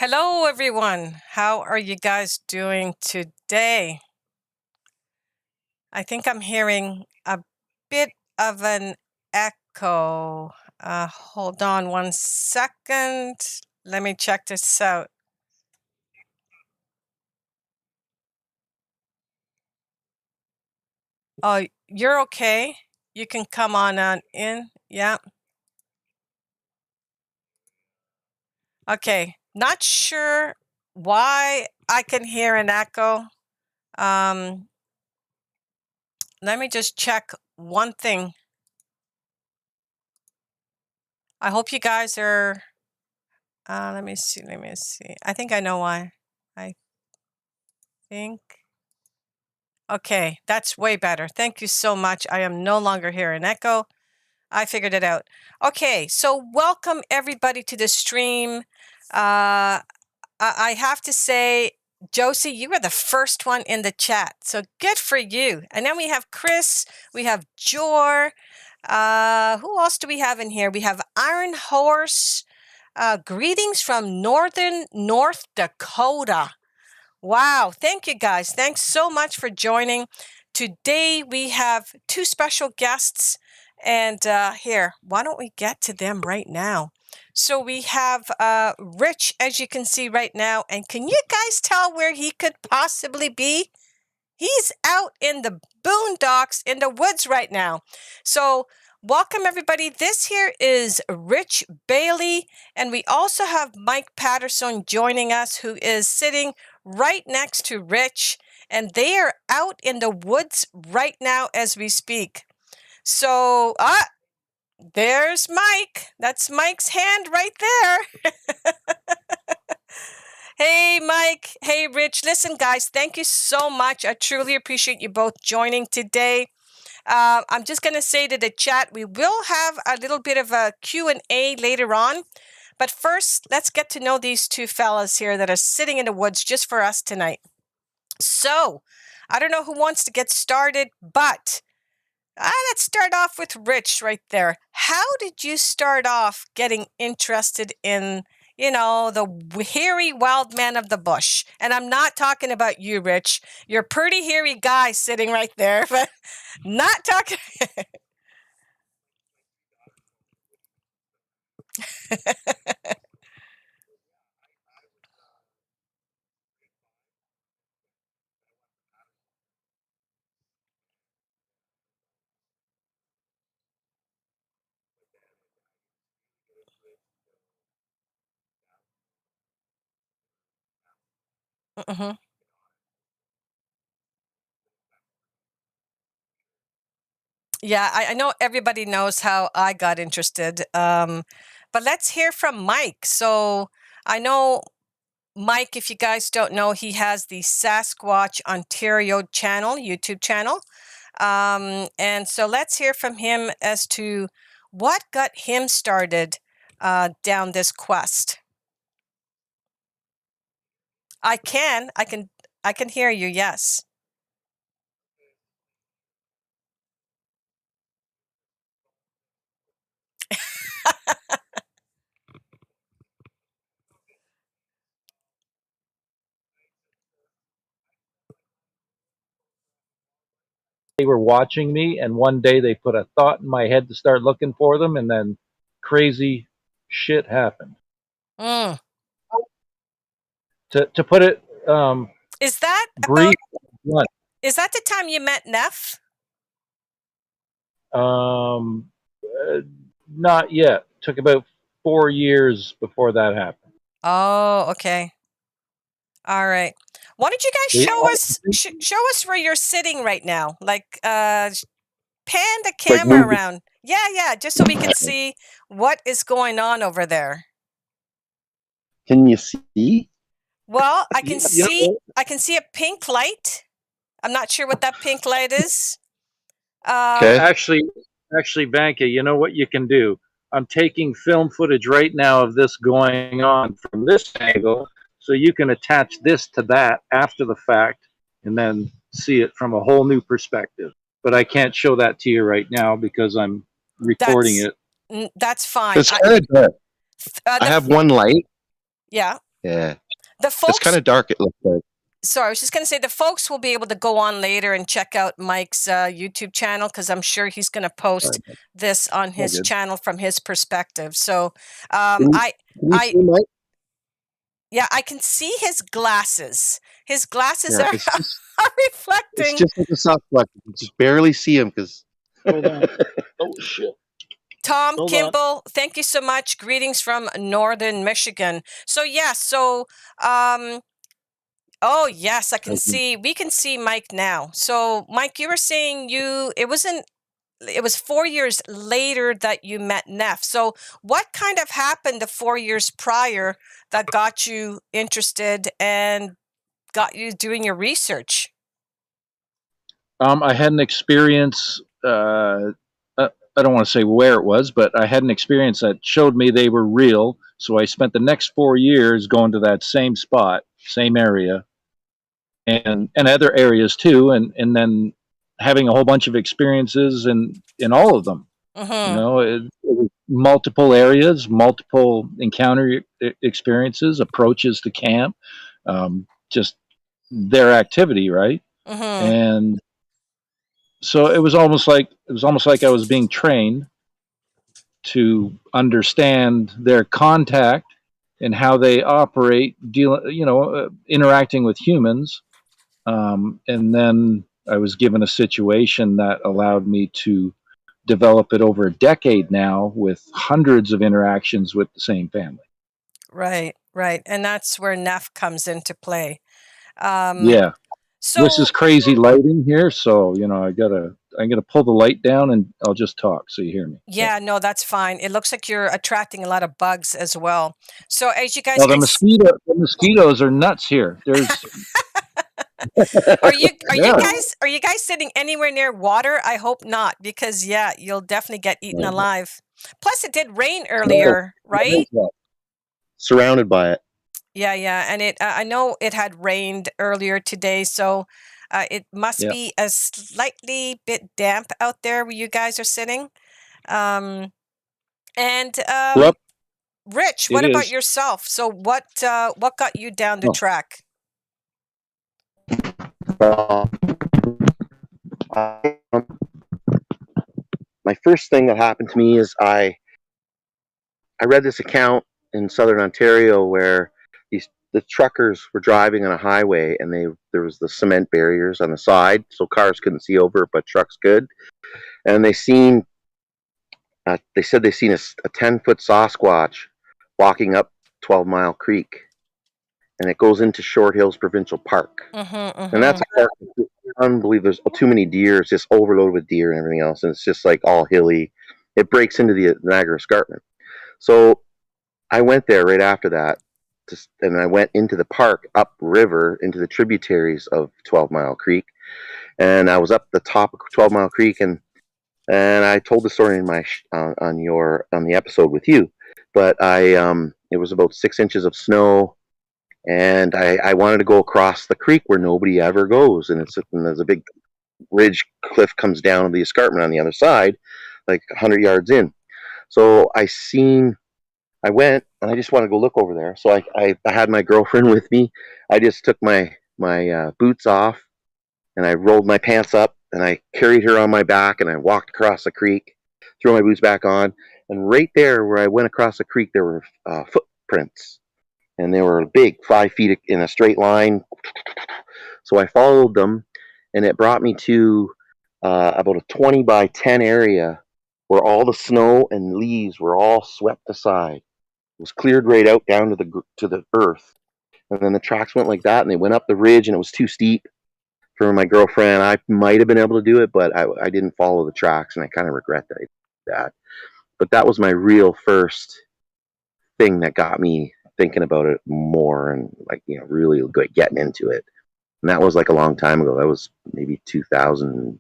Hello, everyone. How are you guys doing today? I think I'm hearing a bit of an echo. Hold on one second. Let me check this out. Oh, you're okay. You can come on in. Yeah. Okay. Not sure why I can hear an echo. Let me just check one thing. I hope you guys are. Let me see. I think I know why. I think. Okay, that's way better. Thank you so much. I am no longer hearing echo. I figured it out. Okay, so welcome everybody to the stream. I have to say, Josie, you were the first one in the chat, so good for you. And then we have Chris, we have Jor. Who else do we have in here? We have Iron Horse. Greetings from North Dakota. Wow. Thank you, guys. Thanks so much for joining. Today, we have two special guests. And here, why don't we get to them right now? So we have Rich, as you can see right now. And can you guys tell where he could possibly be? He's out in the boondocks in the woods right now. So welcome, everybody. This here is Rich Bailey. And we also have Mike Patterson joining us, who is sitting right next to Rich. And they are out in the woods right now as we speak. So, there's Mike. That's Mike's hand right there. Hey, Mike. Hey, Rich. Listen, guys, thank you so much. I truly appreciate you both joining today. I'm just going to say to the chat, we will have a little bit of a Q&A later on. But first, let's get to know these two fellas here that are sitting in the woods just for us tonight. So, I don't know who wants to get started, but let's start off with Rich right there. How did you start off getting interested in, the hairy wild man of the bush? And I'm not talking about you, Rich. You're a pretty hairy guy sitting right there, but not talking. Mhm. Yeah, I know everybody knows how I got interested. But let's hear from Mike. So I know Mike, if you guys don't know, he has the Sasquatch Ontario channel, YouTube channel. And so let's hear from him as to what got him started down this quest. I can hear you. Yes. They were watching me, and one day they put a thought in my head to start looking for them, and then crazy shit happened. Mm. To put it Is that brief, is that the time you met Neff? Not yet. Took about 4 years before that happened. Oh, okay. All right. Why don't you guys show us where you're sitting right now? Like pan the camera around. Yeah, just so we can see what is going on over there. Can you see? Well, I can see a pink light. I'm not sure what that pink light is. Actually, Vanka, you know what you can do? I'm taking film footage right now of this going on from this angle, so you can attach this to that after the fact and then see it from a whole new perspective. But I can't show that to you right now because I'm recording it. That's fine. It's kind of good. I have one light. Yeah. Yeah. The folks, it's kind of dark, it looks like. Sorry, I was just going to say the folks will be able to go on later and check out Mike's YouTube channel, because I'm sure he's going to post this on his channel from his perspective. So I see Mike? Yeah, I can see his glasses. His glasses are, are reflecting. It's just like a Sasquatch. You can just barely see him because. Hold on. Oh, shit. Tom Kimball, thank you so much. Greetings from Northern Michigan. So, yeah, oh, yes, I can see. We can see Mike now. So, Mike, you were saying it was 4 years later that you met Neff. So what kind of happened the 4 years prior that got you interested and got you doing your research? I had an experience. I don't want to say where it was, but I had an experience that showed me they were real. So I spent the next 4 years going to that same spot, same area, and other areas too, and then having a whole bunch of experiences in all of them. You know, it was multiple areas, multiple encounter experiences, approaches to camp, just their activity, right? And so it was almost like I was being trained to understand their contact and how they operate, interacting with humans. And then I was given a situation that allowed me to develop it over a decade now with hundreds of interactions with the same family. Right. And that's where Neff comes into play. Yeah. So this is crazy lighting here, so I'm gonna pull the light down and I'll just talk so you hear me. Yeah, no, that's fine. It looks like you're attracting a lot of bugs as well. So as you guys, the mosquitoes are nuts here. There's. Are you guys sitting anywhere near water? I hope not, because you'll definitely get eaten alive. Plus, it did rain earlier, right? Surrounded by it. Yeah, and I know it had rained earlier today, so it must be a slightly bit damp out there where you guys are sitting. Rich, what about yourself? So what got you down the track? My first thing that happened to me is I read this account in Southern Ontario where the truckers were driving on a highway and there was the cement barriers on the side, so cars couldn't see over, but trucks could. And they said they seen a 10-foot Sasquatch walking up 12 Mile Creek, and it goes into Short Hills Provincial Park. And that's unbelievable. There's too many deer. It's just overloaded with deer and everything else, and it's just like all hilly. It breaks into the Niagara Escarpment. So I went there right after that, and I went into the park, upriver, into the tributaries of 12 Mile Creek, and I was up the top of 12 Mile Creek, and I told the story in my on the episode with you, but it was about 6 inches of snow, and I wanted to go across the creek where nobody ever goes, and there's a big ridge cliff comes down the escarpment on the other side, like 100 yards in. So I went, and I just wanted to go look over there. So I had my girlfriend with me. I just took my boots off, and I rolled my pants up, and I carried her on my back, and I walked across the creek, threw my boots back on, and right there where I went across the creek, there were footprints, and they were big, 5 feet in a straight line. So I followed them, and it brought me to about a 20 by 10 area where all the snow and leaves were all swept aside. It was cleared right out down to the earth, and then the tracks went like that, and they went up the ridge, and it was too steep for my girlfriend. I might have been able to do it, but I didn't follow the tracks, and I kind of regret that. But that was my real first thing that got me thinking about it more, and really getting into it. And that was like a long time ago. That was maybe 2000.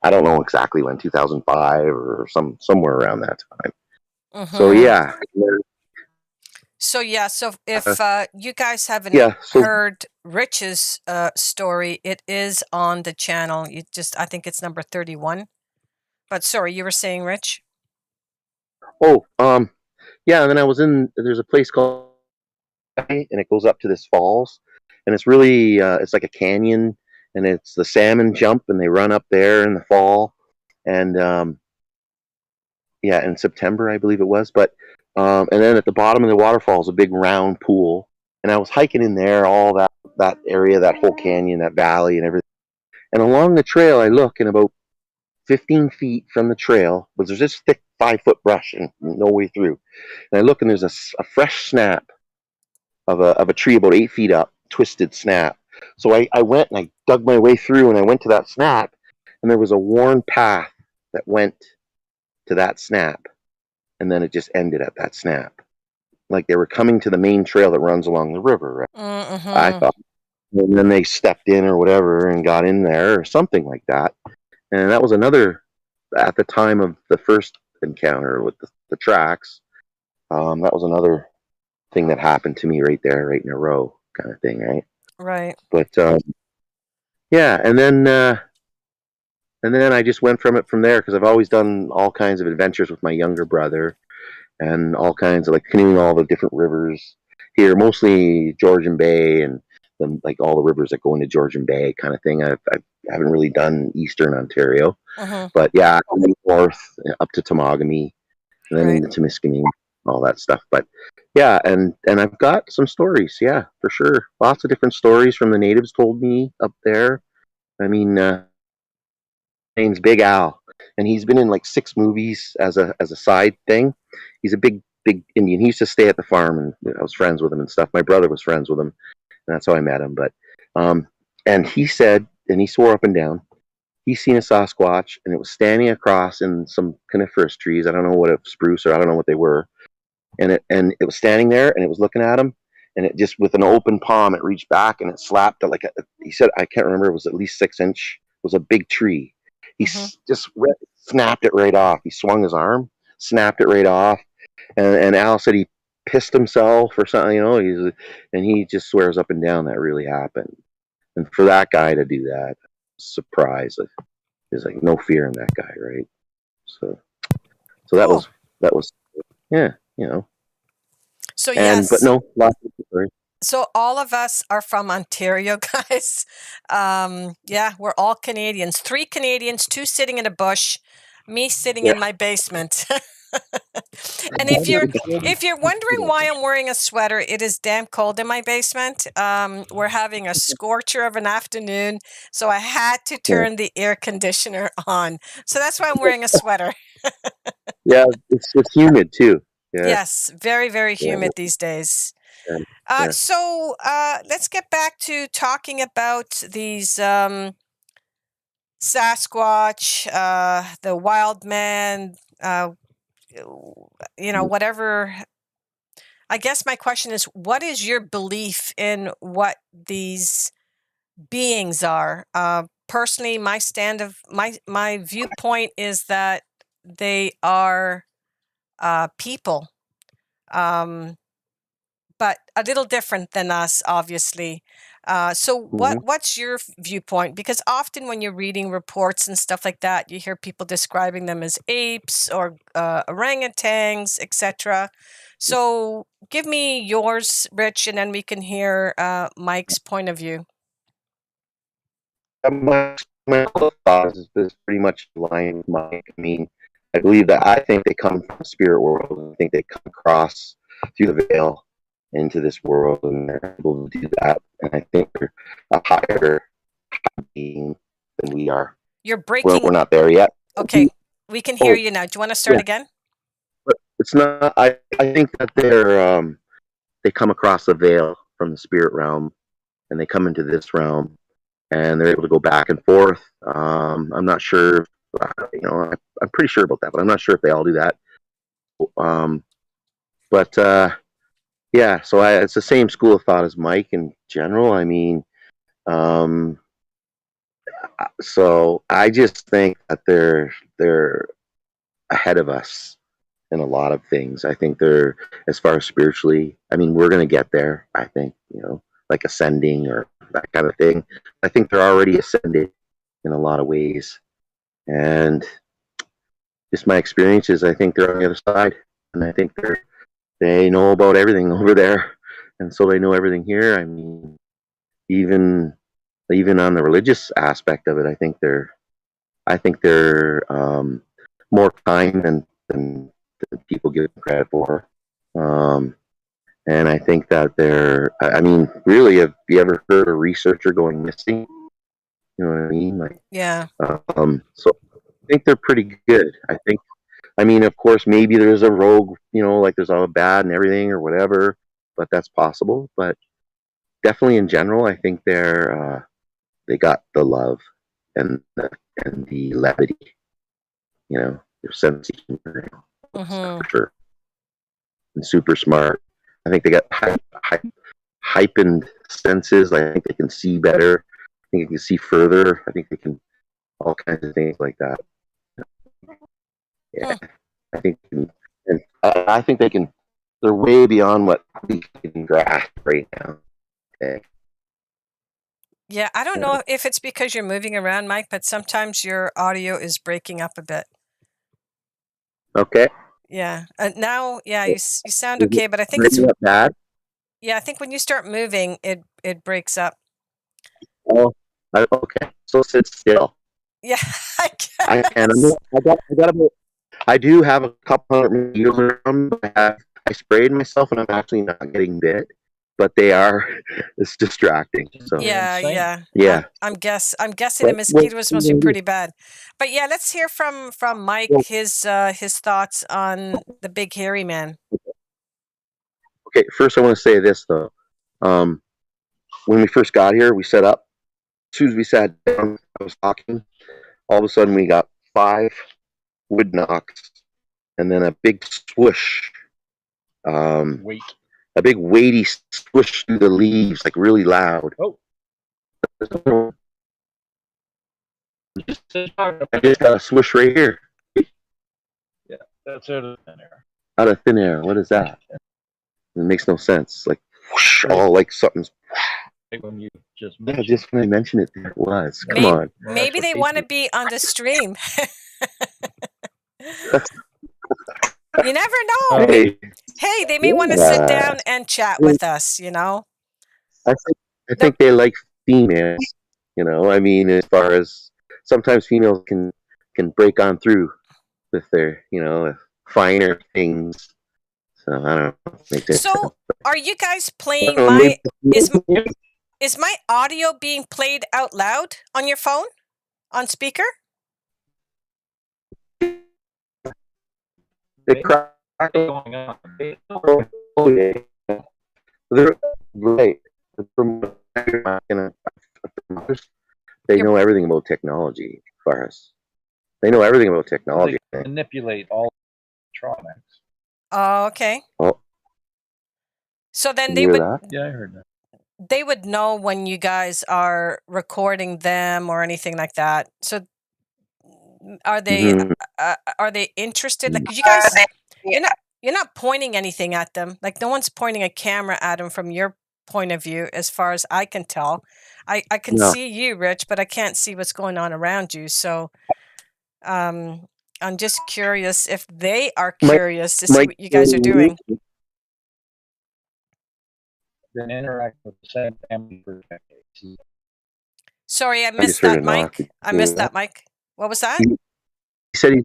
I don't know exactly when, 2005 or somewhere around that time. So yeah. So if you guys haven't heard Rich's story, it is on the channel. I think it's number 31. But sorry, you were saying, Rich? Oh, yeah. And then there's a place called and it goes up to this falls, and it's really it's like a canyon, and it's the salmon jump, and they run up there in the fall, and yeah, in September I believe it was, but and then at the bottom of the waterfall is a big round pool, and I was hiking in there, all that area, that whole canyon, that valley, and everything, and along the trail I look, and about 15 feet from the trail was there's this thick 5-foot brush and no way through. And I look, and there's a fresh snap of a tree about 8 feet up, twisted snap. So I went and I dug my way through, and I went to that snap, and there was a worn path that went to that snap, and then it just ended at that snap. Like they were coming to the main trail that runs along the river, right? Mm-hmm. I thought. And then they stepped in or whatever and got in there or something like that. And that was another, at the time of the first encounter with the tracks, that was another thing that happened to me right there, right in a row kind of thing, right? Right. But yeah, and then I just went from there, because I've always done all kinds of adventures with my younger brother, and all kinds of like canoeing all the different rivers here, mostly Georgian Bay, and then like all the rivers that go into Georgian Bay kind of thing. I haven't really done Eastern Ontario, but yeah, north up to Temagami, and then into Temiskaming, all that stuff. But yeah, and I've got some stories, yeah, for sure. Lots of different stories from the natives told me up there. I mean, name's Big Al, and he's been in like 6 movies as a side thing. He's a big Indian. He used to stay at the farm, and I was friends with him and stuff. My brother was friends with him, and that's how I met him. But and he said, and he swore up and down, he's seen a Sasquatch, and it was standing across in some coniferous trees. I don't know what, a spruce, or I don't know what they were. And it was standing there, and it was looking at him, and it just, with an open palm, it reached back and it slapped it like he said, I can't remember, it was at least 6 inch. It was a big tree. He just snapped it right off. He swung his arm, snapped it right off, and Al said he pissed himself or something, you know. And he just swears up and down that really happened. And for that guy to do that, surprise, there's like no fear in that guy, right? So that was yeah, you know. So yes, but no, lots of stories. So all of us are from Ontario, guys. Yeah, we're all Canadians. 3 Canadians, 2 sitting in a bush, me sitting in my basement. And if you're wondering why I'm wearing a sweater, it is damn cold in my basement. We're having a scorcher of an afternoon, so I had to turn the air conditioner on. So that's why I'm wearing a sweater. Yeah, it's humid too. Yeah. Yes, very, very humid these days. So let's get back to talking about these Sasquatch, the wild man, you know, whatever. I guess my question is, what is your belief in what these beings are? Personally, my viewpoint is that they are people. But a little different than us, obviously. So what's your viewpoint? Because often when you're reading reports and stuff like that, you hear people describing them as apes or orangutans, etc. So give me yours, Rich, and then we can hear Mike's point of view. My thought is pretty much aligned with Mike. I mean, I think they come from the spirit world. I think they come across through the veil into this world, and they're able to do that. And I think they're a higher being than we are. You're breaking. We're not there yet. Okay, we can hear you now. Do you want to start again? But it's not. I think that they come across the veil from the spirit realm, and they come into this realm, and they're able to go back and forth. I'm not sure. You know, I'm pretty sure about that, but I'm not sure if they all do that. Yeah, so it's the same school of thought as Mike in general. I mean, so I just think that they're ahead of us in a lot of things. I think they're, as far as spiritually, I mean, we're going to get there, I think, you know, like ascending or that kind of thing. I think they're already ascended in a lot of ways. And just my experiences, I think they're on the other side. And I think they know about everything over there. and so they know everything here. I mean, even on the religious aspect of it, I think they're more kind than people give them credit for. And I think that I mean, really, have you ever heard a researcher going missing? You know what I mean? Like, Yeah. So I think they're pretty good. I mean, of course, maybe there's a rogue, like there's all bad and everything or whatever, but that's possible. But definitely in general, I think they got the love and the levity, their sense of humor, for sure, and super smart. I think they got heightened senses. I think they can see better. I think they can see further. I think they can all kinds of things like that. Yeah, I think, and I think they can. They're way beyond what we can grasp right now. Okay. Yeah, I don't know if it's because you're moving around, Mike, but sometimes your audio is breaking up a bit. Okay. Yeah. Now, yeah, you sound okay, but I think it's bad. Yeah, I think when you start moving, it breaks up. Oh, okay. So sit still. Yeah, I guess. I do have a couple hundred needles around. I sprayed myself, and I'm actually not getting bit, but it's distracting. So yeah. I'm guessing the mosquitoes must be pretty bad. But yeah, let's hear from Mike his thoughts on the big hairy man. Okay, first I want to say this though. When we first got here, we set up. As soon as we sat down, I was talking. All of a sudden, we got 5 wood knocks, and then a big swoosh. A big weighty swoosh through the leaves, like really loud. Oh. I just got a swoosh right here. Yeah, that's out of thin air. Out of thin air. What is that? It makes no sense. Like whoosh, all like something's. When you just when I mentioned it, there it was. Come on. Maybe they want to be on the stream. You never know. Hey, they may want to sit down and chat with us. I think they like females. I mean, as far as sometimes females can break on through with their finer things. So I don't know. So are you guys playing Is my audio being played out loud on your phone? On speaker? They crack going on. Oh, yeah. They're right. They know everything about technology, as far as they know everything about technology. They manipulate all electronics. Oh, okay. Oh. So then they would. Yeah, I heard that. They would know when you guys are recording them or anything like that. So are they interested? Like you guys, you're not pointing anything at them. Like no one's pointing a camera at them from your point of view, as far as I can tell. I can see you, Rich, but I can't see what's going on around you. So I'm just curious if they are curious to see what you guys are doing. Been interacting with the same family for decades. Sorry, I missed that, Mike. I missed that, Mike. What was that? He says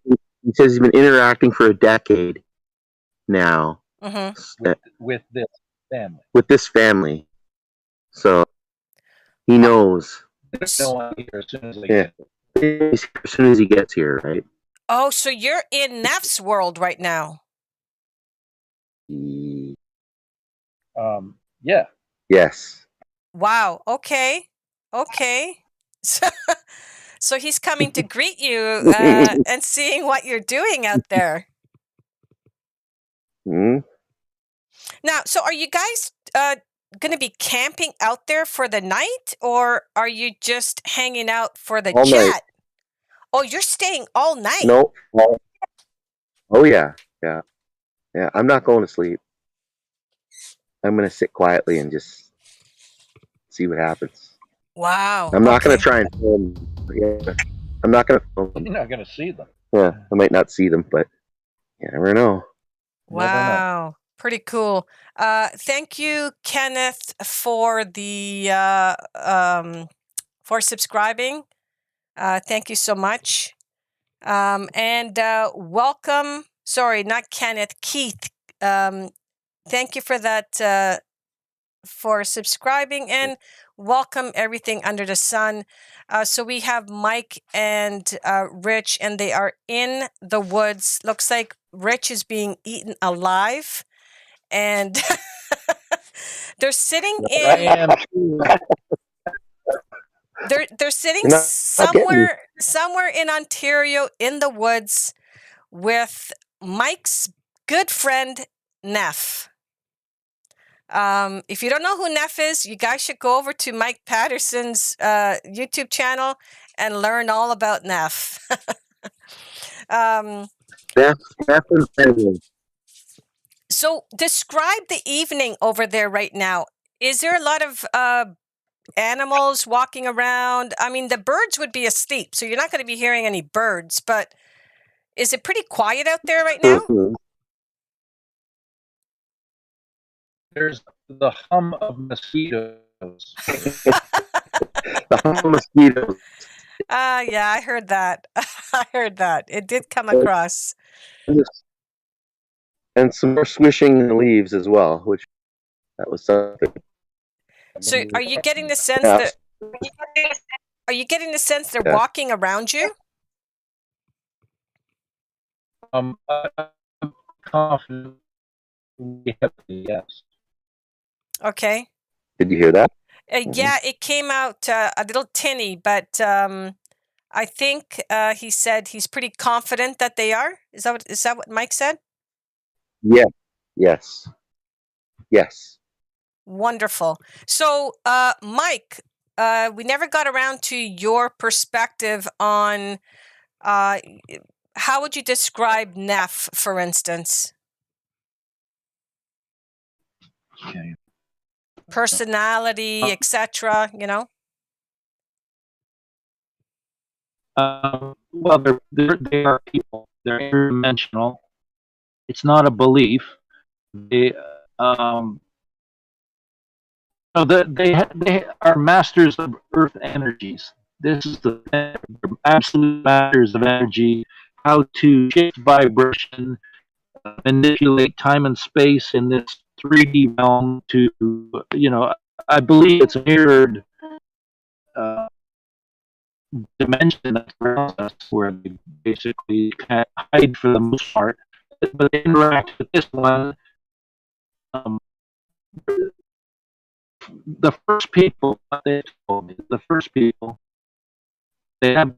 he's been interacting for a decade now with this family. With this family, so he knows. As soon as as soon as he gets here, right? Oh, so you're in Neff's world right now. Yeah. Yes. Wow. Okay. So he's coming to greet you and seeing what you're doing out there. Mm-hmm. Now, so are you guys going to be camping out there for the night, or are you just hanging out for the all chat? Night. Oh, you're staying all night. No. Oh yeah. I'm not going to sleep. I'm going to sit quietly and just see what happens. Wow. I'm not going to try and film. Yeah. I'm not going to film them. You're not going to see them. Yeah, I might not see them, but you never know. Wow. Pretty cool. Thank you, Kenneth, for the for subscribing. Thank you so much. And welcome. Sorry, not Kenneth. Keith. Thank you for that. For subscribing, and welcome everything under the sun. So we have Mike and Rich, and they are in the woods. Looks like Rich is being eaten alive, and they're sitting in. They're sitting somewhere in Ontario in the woods with Mike's good friend Neff. If you don't know who Neff is, you guys should go over to Mike Patterson's YouTube channel and learn all about Neff. So describe the evening over there right now. Is there a lot of animals walking around? I mean, the birds would be asleep, so you're not going to be hearing any birds, but is it pretty quiet out there right now? There's the hum of mosquitoes. The hum of mosquitoes. Yeah, I heard that. I heard that. It did come across. And some more swishing in the leaves as well, which that was something. So are you getting the sense that they're walking around you? I'm confident. Yes. Okay. Did you hear that? Yeah, it came out a little tinny, but I think he said he's pretty confident that they are. Is that what Mike said? Yeah. Yes. Yes. Wonderful. So, Mike, we never got around to your perspective on how would you describe Neff, for instance? Okay. Personality, etc. You know. Well, they are people. They're interdimensional. It's not a belief. They they are masters of earth energies. This is the absolute masters of energy. How to shift vibration, manipulate time and space in this 3D realm to, I believe it's a mirrored dimension that's around us where they basically can't hide for the most part, but they interact with this one. The first people, they told me, they have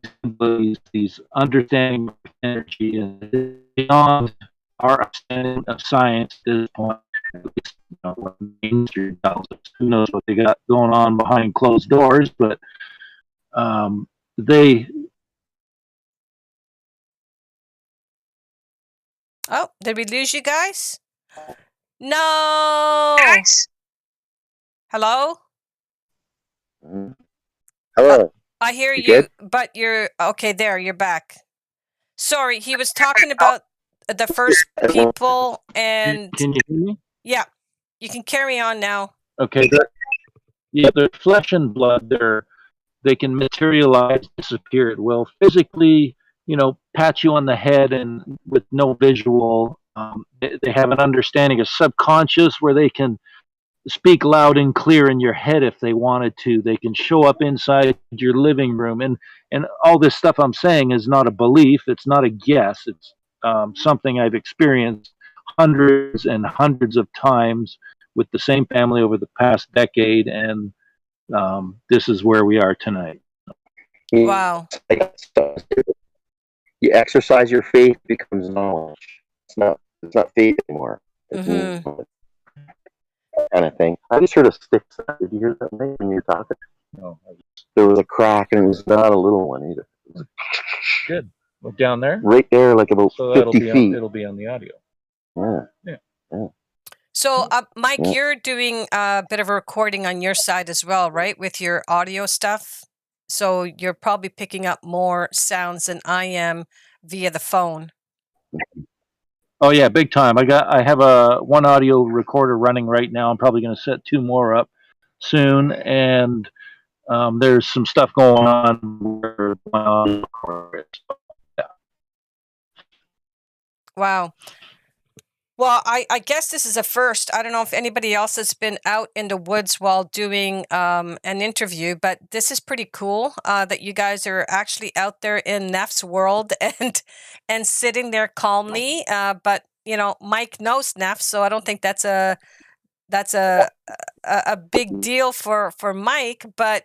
these understanding of energy and beyond our understanding of science at this point. At least, what mainstream tells us. Who knows what they got going on behind closed doors? But they. Oh, did we lose you guys? No. Hello. Hello. I hear you, but you're okay. There, you're back. Sorry, he was talking about the first people, and can you hear me? Yeah, you can carry on now. Okay. They're flesh and blood. They can materialize, disappear at will. Physically, pat you on the head and with no visual. They have an understanding of subconscious where they can speak loud and clear in your head if they wanted to. They can show up inside your living room, and all this stuff I'm saying is not a belief. It's not a guess. It's something I've experienced hundreds and hundreds of times with the same family over the past decade, and this is where we are tonight. Wow. You exercise your faith, it becomes knowledge. It's not faith anymore. It's kind of thing. I just heard a stick sound. Did you hear that when you were talking? No. There was a crack, and it was not a little one either. Good. Well, down there? Right there, like about 50 feet. It'll be on the audio. Yeah. So, Mike, you're doing a bit of a recording on your side as well, right? With your audio stuff. So you're probably picking up more sounds than I am via the phone. Oh yeah, big time. I have one audio recorder running right now. I'm probably going to set two more up soon, and there's some stuff going on where my audio recorder is. Yeah. Wow. Well, I guess this is a first. I don't know if anybody else has been out in the woods while doing an interview, but this is pretty cool that you guys are actually out there in Neff's world and sitting there calmly. But you know, Mike knows Neff, so I don't think that's a big deal for Mike. But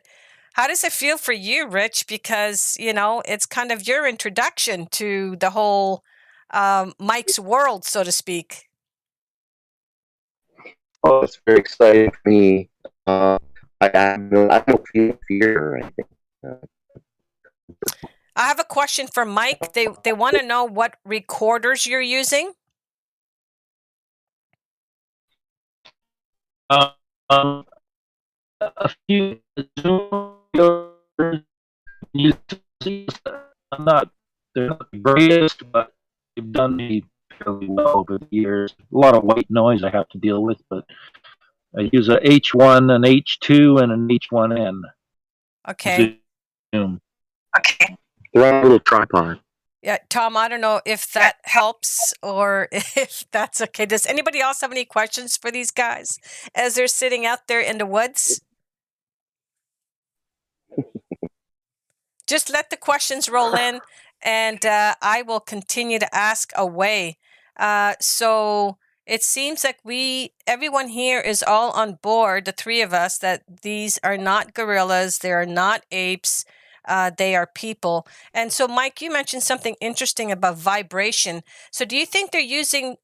how does it feel for you, Rich? Because you know, it's kind of your introduction to the whole Mike's world, so to speak. Oh, it's very exciting for me. I don't feel fear or anything. I have a question for Mike. They want to know what recorders you're using. A few they're not the greatest, but they've done me fairly well over the years. A lot of white noise I have to deal with, but I use a H1, an H2, and an H1N. Okay. Zoom. Okay. They're on a little tripod. Yeah, Tom, I don't know if that helps or if that's okay. Does anybody else have any questions for these guys as they're sitting out there in the woods? Just let the questions roll in, and I will continue to ask away. So it seems like everyone here is all on board, the three of us, that these are not gorillas, they are not apes, they are people. And so, Mike, you mentioned something interesting about vibration. So do you think they're using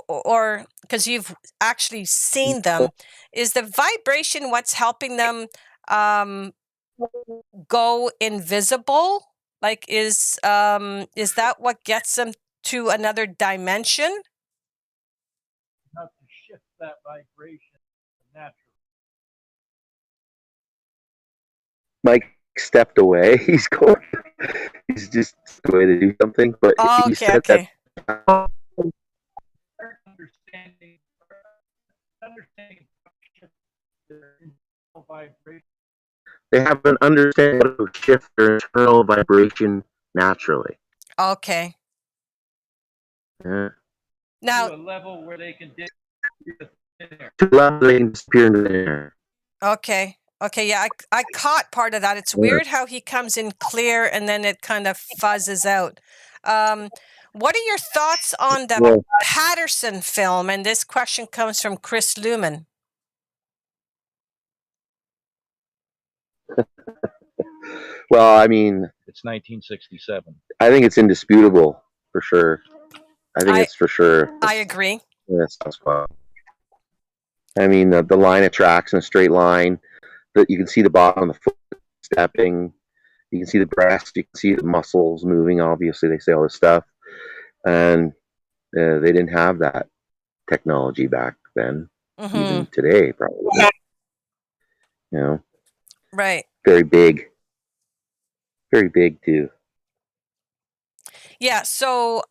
or because you've actually seen them, is the vibration what's helping them go invisible? Like, is that what gets them to another dimension? You have to shift that vibration naturally. Mike stepped away. He's just away to do something, but he said that. They have an understanding how to shift their internal vibration naturally. Okay. Yeah. Now, to a level where they can disappear into the air. Okay. Okay. Yeah, I caught part of that. It's weird how he comes in clear and then it kind of fuzzes out. What are your thoughts on the Patterson film? And this question comes from Chris Luman. Well, I mean, it's 1967. I think it's indisputable for sure. I think it's for sure. I agree. Yeah, Sasquatch. I mean, the line of tracks in a straight line. That you can see the bottom of the foot stepping. You can see the breast. You can see the muscles moving. Obviously, they say all this stuff, and they didn't have that technology back then. Mm-hmm. Even today, probably. You know. Right. Very big. Very big too. Yeah. So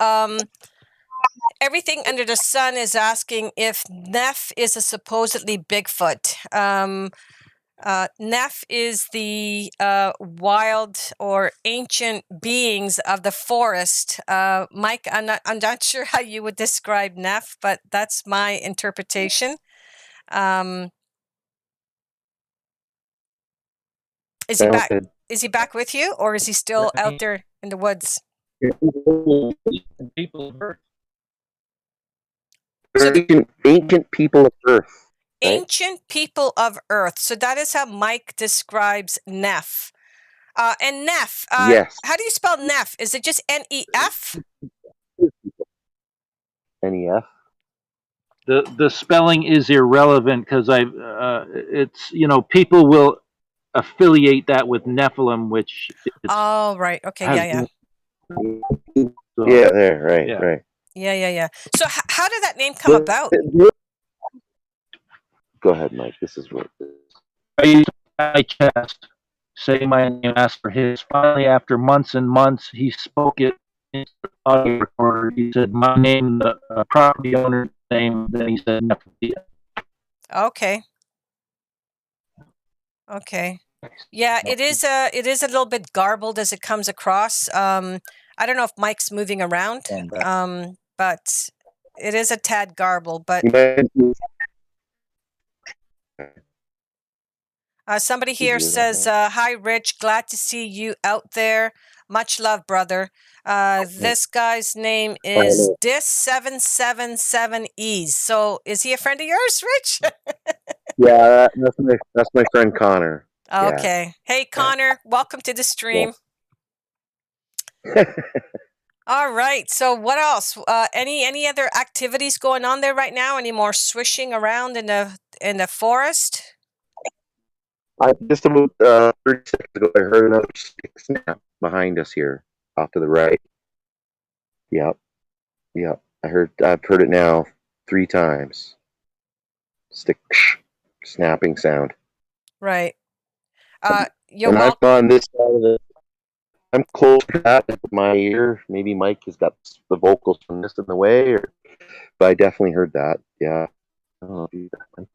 everything under the sun is asking if Neff is a supposedly Bigfoot. Neff is the wild or ancient beings of the forest. Mike, I'm not sure how you would describe Neff, but that's my interpretation. Is he back? Is he back with you, or is he still out there in the woods? People of Earth. Ancient people of Earth. Right? Ancient people of Earth. So that is how Mike describes Neff. And Neff, yes. How do you spell Neff? Is it just N-E-F? N-E-F. The spelling is irrelevant because it's people will affiliate that with Nephilim, which right. Okay. Yeah. So, yeah. There. Right. Yeah. Right. Yeah. So how did that name come about? Go ahead, Mike. This is what. I used my chest, say my name, ask for his. Finally, after months and months, he spoke it audio recorder. He said my name, the property owner's name. Then he said Nephi. Okay. Okay. Yeah, it is a little bit garbled as it comes across. I don't know if Mike's moving around, but it is a tad garbled. But somebody here says, "Hi, Rich. Glad to see you out there. Much love, brother." This guy's name is Dis777Es. So, is he a friend of yours, Rich? Yeah, that's my friend Connor. Okay. Yeah. Hey, Connor. Welcome to the stream. Yeah. All right. So, what else? Any other activities going on there right now? Any more swishing around in the forest? Just about 30 seconds ago, I heard another stick snap behind us here, off to the right. Yep. I've heard it now 3 times. Stick snapping sound. Right. And I'm on this side of the. I'm close to that with my ear. Maybe Mike has got the vocals from this in the way, but I definitely heard that. Yeah. I don't know if you got Mike.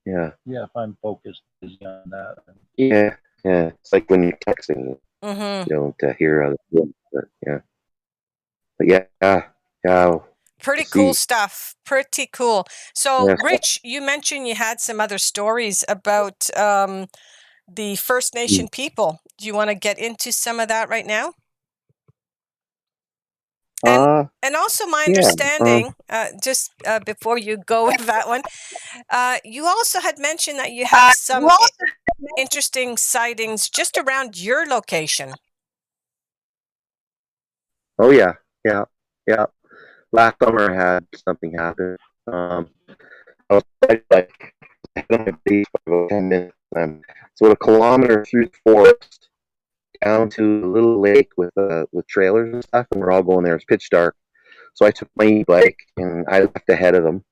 Yeah. Yeah, if I'm focused on that. Yeah. It's like when you're texting, you don't hear other things, but yeah. But yeah. Pretty cool stuff. Pretty cool. So, yeah. Rich, you mentioned you had some other stories about the First Nation people. Do you want to get into some of that right now? And also my understanding, just before you go with that one, you also had mentioned that you have some interesting sightings just around your location. Oh, yeah. Last summer I had something happen. I was like about 10 minutes. It's about a kilometer through the forest down to a little lake with trailers and stuff, and we're all going there. It's pitch dark. So I took my e-bike and I left ahead of them.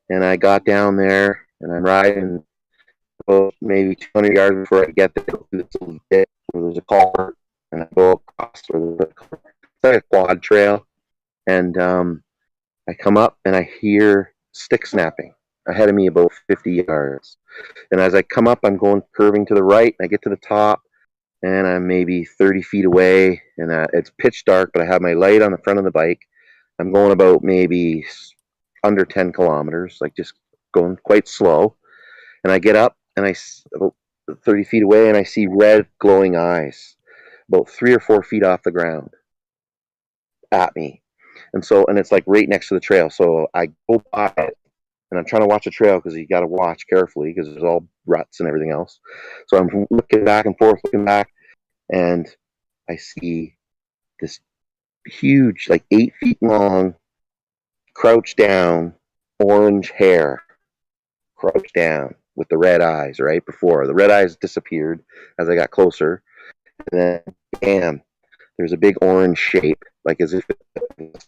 And I got down there and I'm riding about maybe 200 yards before I get there to this little bit where there's a culvert, and I go across where it's like a quad trail. And I come up and I hear stick snapping ahead of me about 50 yards. And as I come up, I'm going curving to the right. And I get to the top and I'm maybe 30 feet away. And it's pitch dark, but I have my light on the front of the bike. I'm going about maybe under 10 kilometers, like just going quite slow. And I get up and about 30 feet away and I see red glowing eyes about 3 or 4 feet off the ground at me. And it's like right next to the trail. So I go by it and I'm trying to watch the trail because you got to watch carefully because there's all ruts and everything else. So I'm looking back and forth, and I see this huge, like 8 feet long, crouched down, orange hair, crouched down with the red eyes. Right before the red eyes disappeared as I got closer, and then bam, there's a big orange shape, like as if it's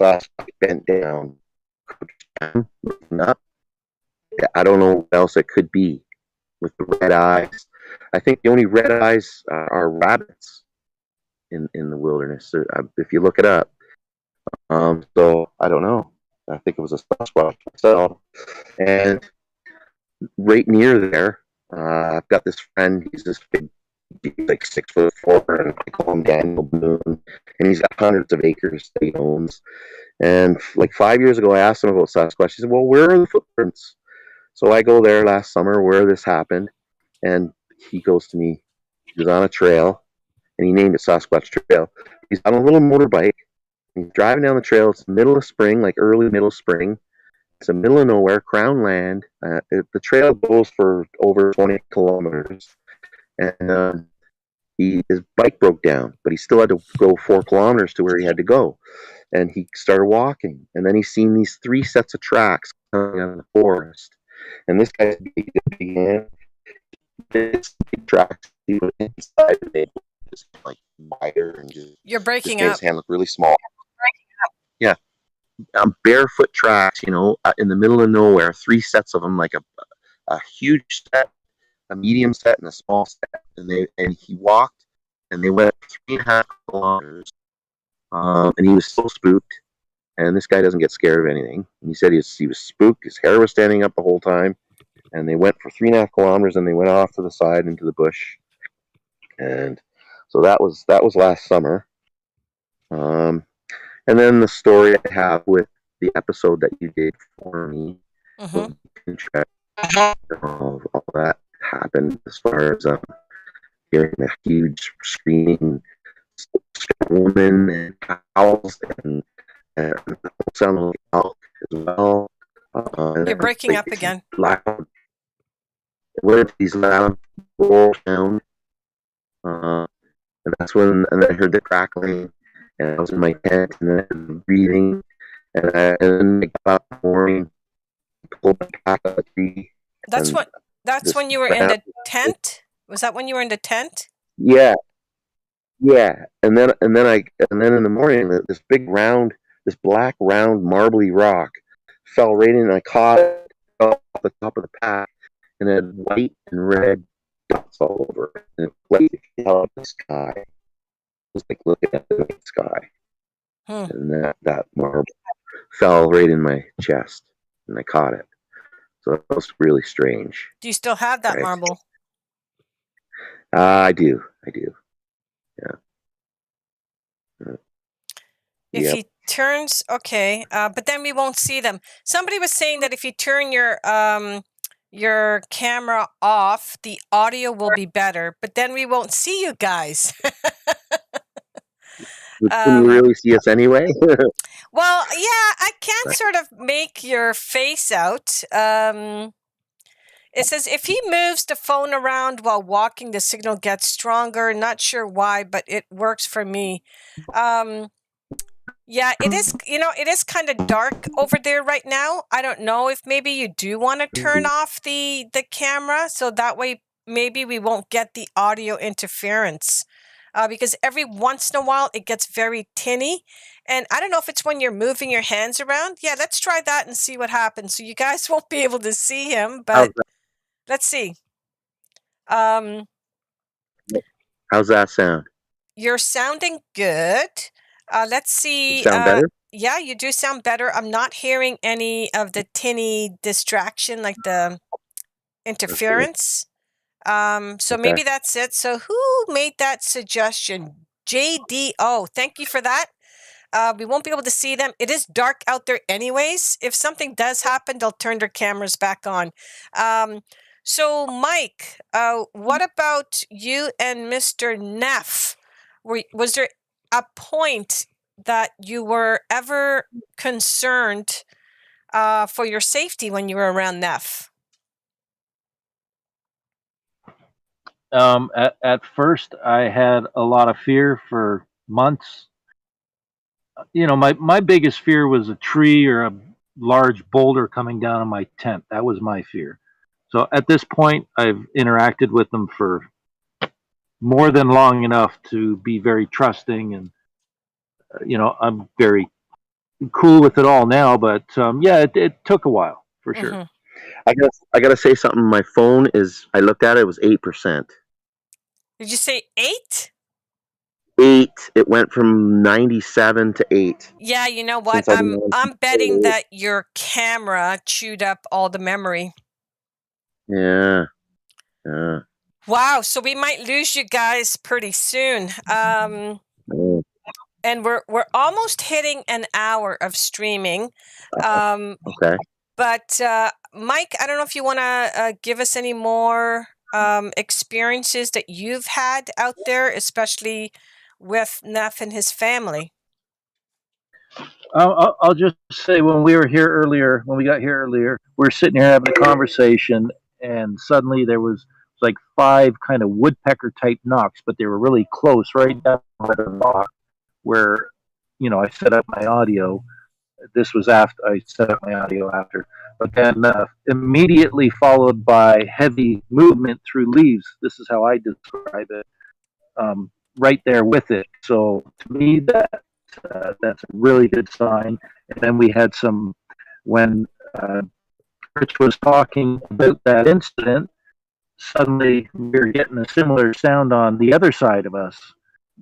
bent down, looking up. I don't know what else it could be with the red eyes. I think the only red eyes are rabbits in the wilderness, if you look it up. So I don't know. I think it was a Sasquatch myself. And right near there, I've got this friend. He's this big, like 6'4", and I call him Daniel Boone. And he's got hundreds of acres that he owns. And like 5 years ago, I asked him about Sasquatch. He said, "Well, where are the footprints?" So I go there last summer where this happened, and he goes to me. He was on a trail, and he named it Sasquatch Trail. He's on a little motorbike. He's driving down the trail. It's middle of spring, like early middle spring. It's the middle of nowhere, crown land. The trail goes for over 20 kilometers. And his bike broke down, but he still had to go 4 kilometers to where he had to go. And he started walking. And then he's seen these 3 sets of tracks coming out of the forest. And this guy's big tracks he was inside of it, just like wider and just. You're breaking up. His hand looked really small. Yeah. Barefoot tracks, in the middle of nowhere, 3 sets of them, like a huge set, a medium set, and a small set. And he walked, and they went 3.5 kilometers and he was so spooked. And this guy doesn't get scared of anything. And he said he was spooked. His hair was standing up the whole time. And they went for 3.5 kilometers, and they went off to the side into the bush. And so that was last summer. And then the story I have with the episode that you did for me, all that happened as far as hearing a huge screaming woman and cows and sound like elk as well. You're breaking up again. Loud, went these loud roar sound, and that's when I heard the crackling, and I was in my tent, and then I was breathing, and then I got up in the morning, pulled back out of the tree. That's when you were in the tent. Was that when you were in the tent? Yeah, and then in the morning, this big round, this black round marbly rock fell right in, and I caught it off the top of the path, and it had white and red dots all over it. And it played up the sky. It was like looking at the night sky. And that marble fell right in my chest, and I caught it. So that was really strange. Do you still have that marble? I do. Yeah. If he turns, okay, but then we won't see them. Somebody was saying that if you turn your camera off, the audio will be better, but then we won't see you guys. Can you really see us anyway? Well, yeah, I can sort of make your face out. It says if he moves the phone around while walking, the signal gets stronger. Not sure why, but it works for me. Yeah, it is. It is kind of dark over there right now. I don't know if maybe you do want to turn off the camera, so that way maybe we won't get the audio interference. Because every once in a while it gets very tinny, and I don't know if it's when you're moving your hands around. Yeah, let's try that and see what happens. So you guys won't be able to see him, but let's see. How's that sound? You're sounding good. Let's see. Sound better? Yeah, you do sound better. I'm not hearing any of the tinny distraction, like the interference. So maybe that's it. So who made that suggestion? JDO. Thank you for that. We won't be able to see them. It is dark out there anyways. If something does happen, they'll turn their cameras back on. So Mike, what about you and Mr. Neff? Was there a point that you were ever concerned for your safety when you were around Neff? At first, I had a lot of fear for months. My biggest fear was a tree or a large boulder coming down on my tent. That was my fear. So at this point, I've interacted with them for more than long enough to be very trusting, and I'm very cool with it all now. But it took a while for sure. I gotta say something. My phone I looked at it. It was 8%. Did you say 8? 8. It went from 97 to 8. Yeah, you know what? I'm betting that your camera chewed up all the memory. Yeah. Wow. So we might lose you guys pretty soon. And we're almost hitting an hour of streaming. Okay. But Mike, I don't know if you want to give us any more experiences that you've had out there, especially with Neff and his family. I'll just say when we got here earlier, we were sitting here having a conversation, and suddenly there was like 5 kind of woodpecker type knocks, but they were really close, right down by the rock where I set up my audio. This was after I set up my audio after, but then immediately followed by heavy movement through leaves. This is how I describe it. Right there with it. So to me, that's a really good sign. And then we had when Rich was talking about that incident, suddenly we were getting a similar sound on the other side of us.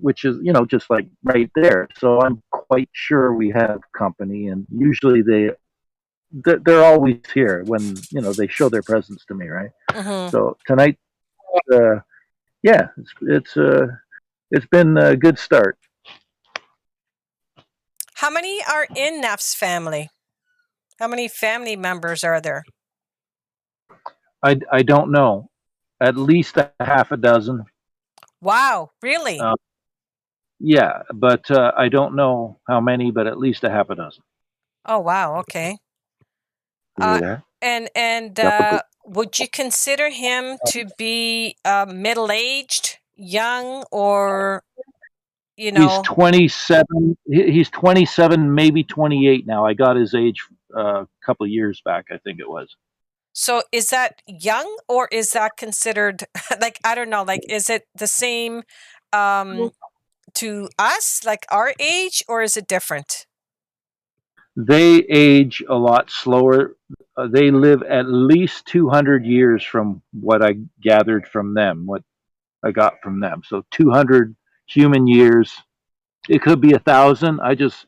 which is, just like right there. So I'm quite sure we have company, and usually they're always here when, they show their presence to me, right? Mm-hmm. So tonight, yeah, it's been a good start. How many are in Neff's family? How many family members are there? I don't know. At least a half a dozen. Wow, really? Yeah, but I don't know how many, but at least a half a dozen. Oh, wow. Okay. that? And would you consider him to be middle-aged, young, or He's 27. He's 27, maybe 28 now. I got his age a couple of years back, I think it was. So is that young, or is that considered like, I don't know, like, is it the same to us, like our age, or is it different? They age a lot slower. They live at least 200 years from what I gathered from them, what I got from them. So 200 human years. It could be 1,000. I just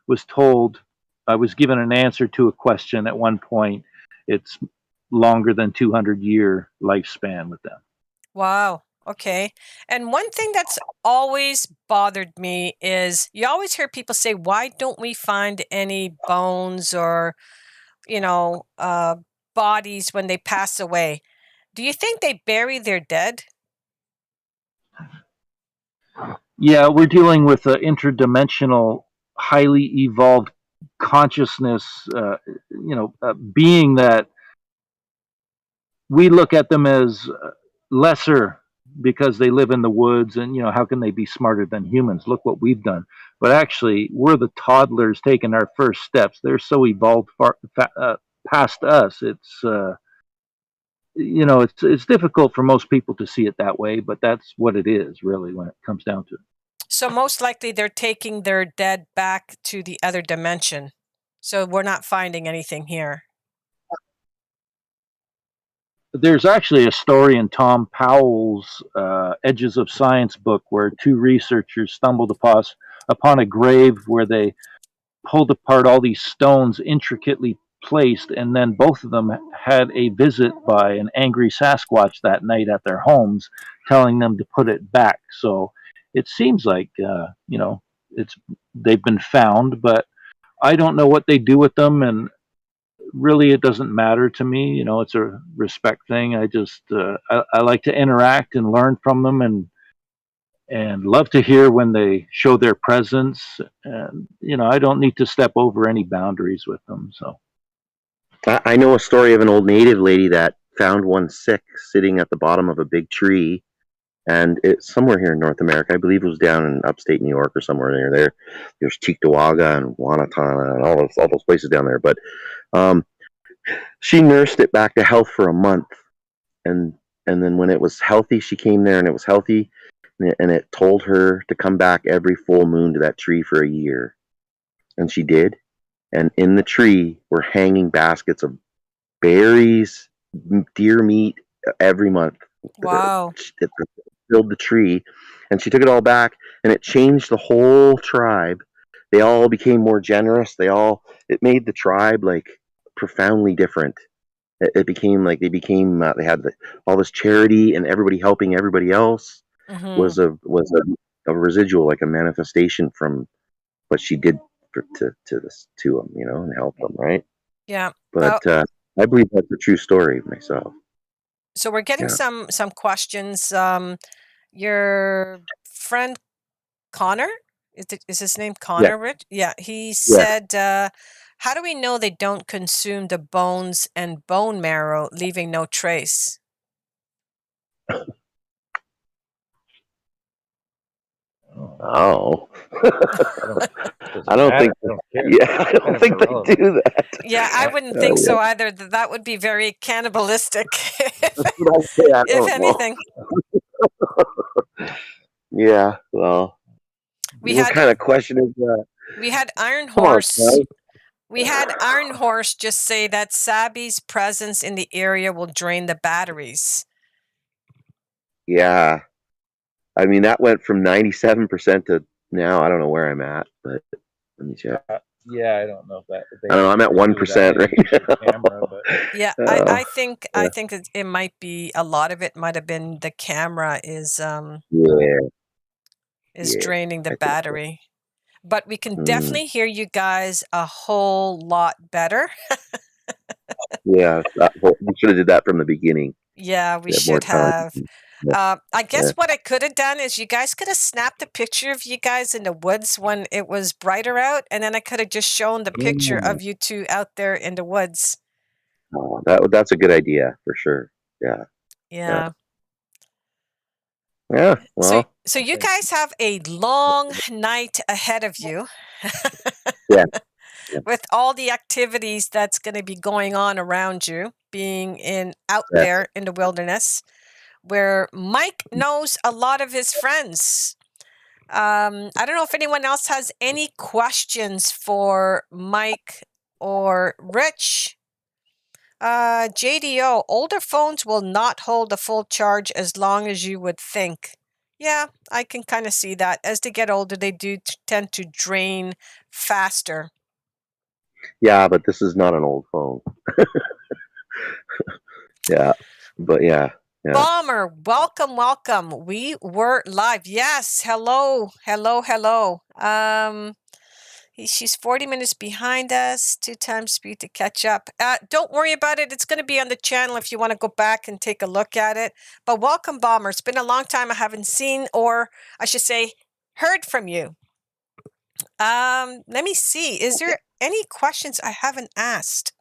was told, I was given an answer to a question at one point. It's longer than 200-year lifespan with them. Wow. Okay. And one thing that's always bothered me is you always hear people say, why don't we find any bones or, bodies when they pass away? Do you think they bury their dead? Yeah, we're dealing with an interdimensional, highly evolved consciousness, being that we look at them as lesser because they live in the woods, and how can they be smarter than humans? Look what we've done. But actually, we're the toddlers taking our first steps. They're so evolved past us. It's difficult for most people to see it that way, but that's what it is, really, when it comes down to it. So most likely they're taking their dead back to the other dimension. So we're not finding anything here. There's actually a story in Tom Powell's Edges of Science book where two researchers stumbled upon a grave where they pulled apart all these stones intricately placed, and then both of them had a visit by an angry Sasquatch that night at their homes, telling them to put it back. So it seems like they've been found, but I don't know what they do with them, and really it doesn't matter to me. It's a respect thing. I just I like to interact and learn from them, and love to hear when they show their presence, and I don't need to step over any boundaries with them. So I know a story of an old native lady that found one sick sitting at the bottom of a big tree, and it's somewhere here in North America. I believe it was down in upstate New York or somewhere near there. There's Cheektowaga and Wanatana and all those places down there. But she nursed it back to health for a month, and then when it was healthy, she came there and it was healthy, and it told her to come back every full moon to that tree for a year, and she did. And in the tree were hanging baskets of berries, deer meat every month. Wow. It filled the tree, and she took it all back, and it changed the whole tribe. They all became more generous. It made the tribe like profoundly different. It became like they had all this charity, and everybody helping everybody else was a residual, like a manifestation from what she did to them, and help them, right? Yeah. But I believe that's a true story myself. So we're getting some questions. Your friend Connor, is his name Connor? Yeah. Rich? Yeah. He said, how do we know they don't consume the bones and bone marrow, leaving no trace? Oh. I don't think they do that. Yeah, I wouldn't think so either. That would be very cannibalistic, if anything. Yeah, well, what kind of question is that? We had Iron Horse. We had Iron Horse just say that Sabi's presence in the area will drain the batteries. Yeah. I mean, that went from 97% to now. I don't know where I'm at, but let me check. Yeah, I don't know if that. I don't know. I'm at 1% right now. Camera, but Yeah, I think it might be a lot of it might have been the camera is draining the battery. But we can definitely hear you guys a whole lot better. Yeah, we should have did that from the beginning. Yeah, we should have. I guess what I could have done is you guys could have snapped a picture of you guys in the woods when it was brighter out, and then I could have just shown the picture of you two out there in the woods. Oh, that's a good idea for sure. Yeah. Yeah. Yeah. Well. So you guys have a long night ahead of you. Yeah. With all the activities that's going to be going on around you, being out there in the wilderness, where Mike knows a lot of his friends. I don't know if anyone else has any questions for Mike or Rich. JDO, older phones will not hold a full charge as long as you would think. Yeah, I can kind of see that. As they get older, they do tend to drain faster. Yeah, but this is not an old phone. Yeah, but yeah. Bomber, welcome. We were live. Yes, hello. She's 40 minutes behind us, 2 times speed to catch up. Don't worry about it. It's going to be on the channel if you want to go back and take a look at it. But welcome, Bomber. It's been a long time I haven't seen, or I should say, heard from you. Let me see. Is there any questions I haven't asked?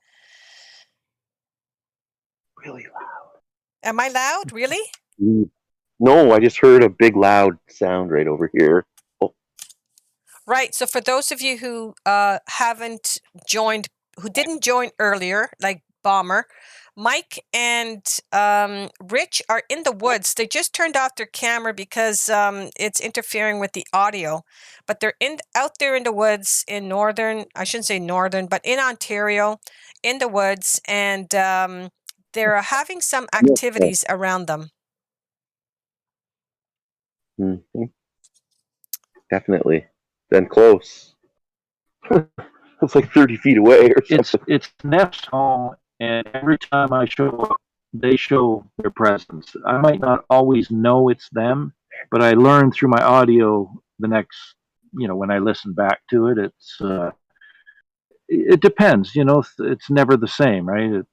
Really loud. Am I loud? Really? No, I just heard a big loud sound right over here. Oh. Right. So for those of you who haven't joined, who didn't join earlier, like Bomber, Mike and Rich are in the woods. They just turned off their camera because it's interfering with the audio. But they're out there in the woods in northern, I shouldn't say northern, but in Ontario, in the woods, and they're having some activities around them. Mm-hmm. Definitely. Then close. It's like 30 feet away or something. It's Neff's home, and every time I show up, they show their presence. I might not always know it's them, but I learn through my audio the next, when I listen back to it, it depends, it's never the same, right?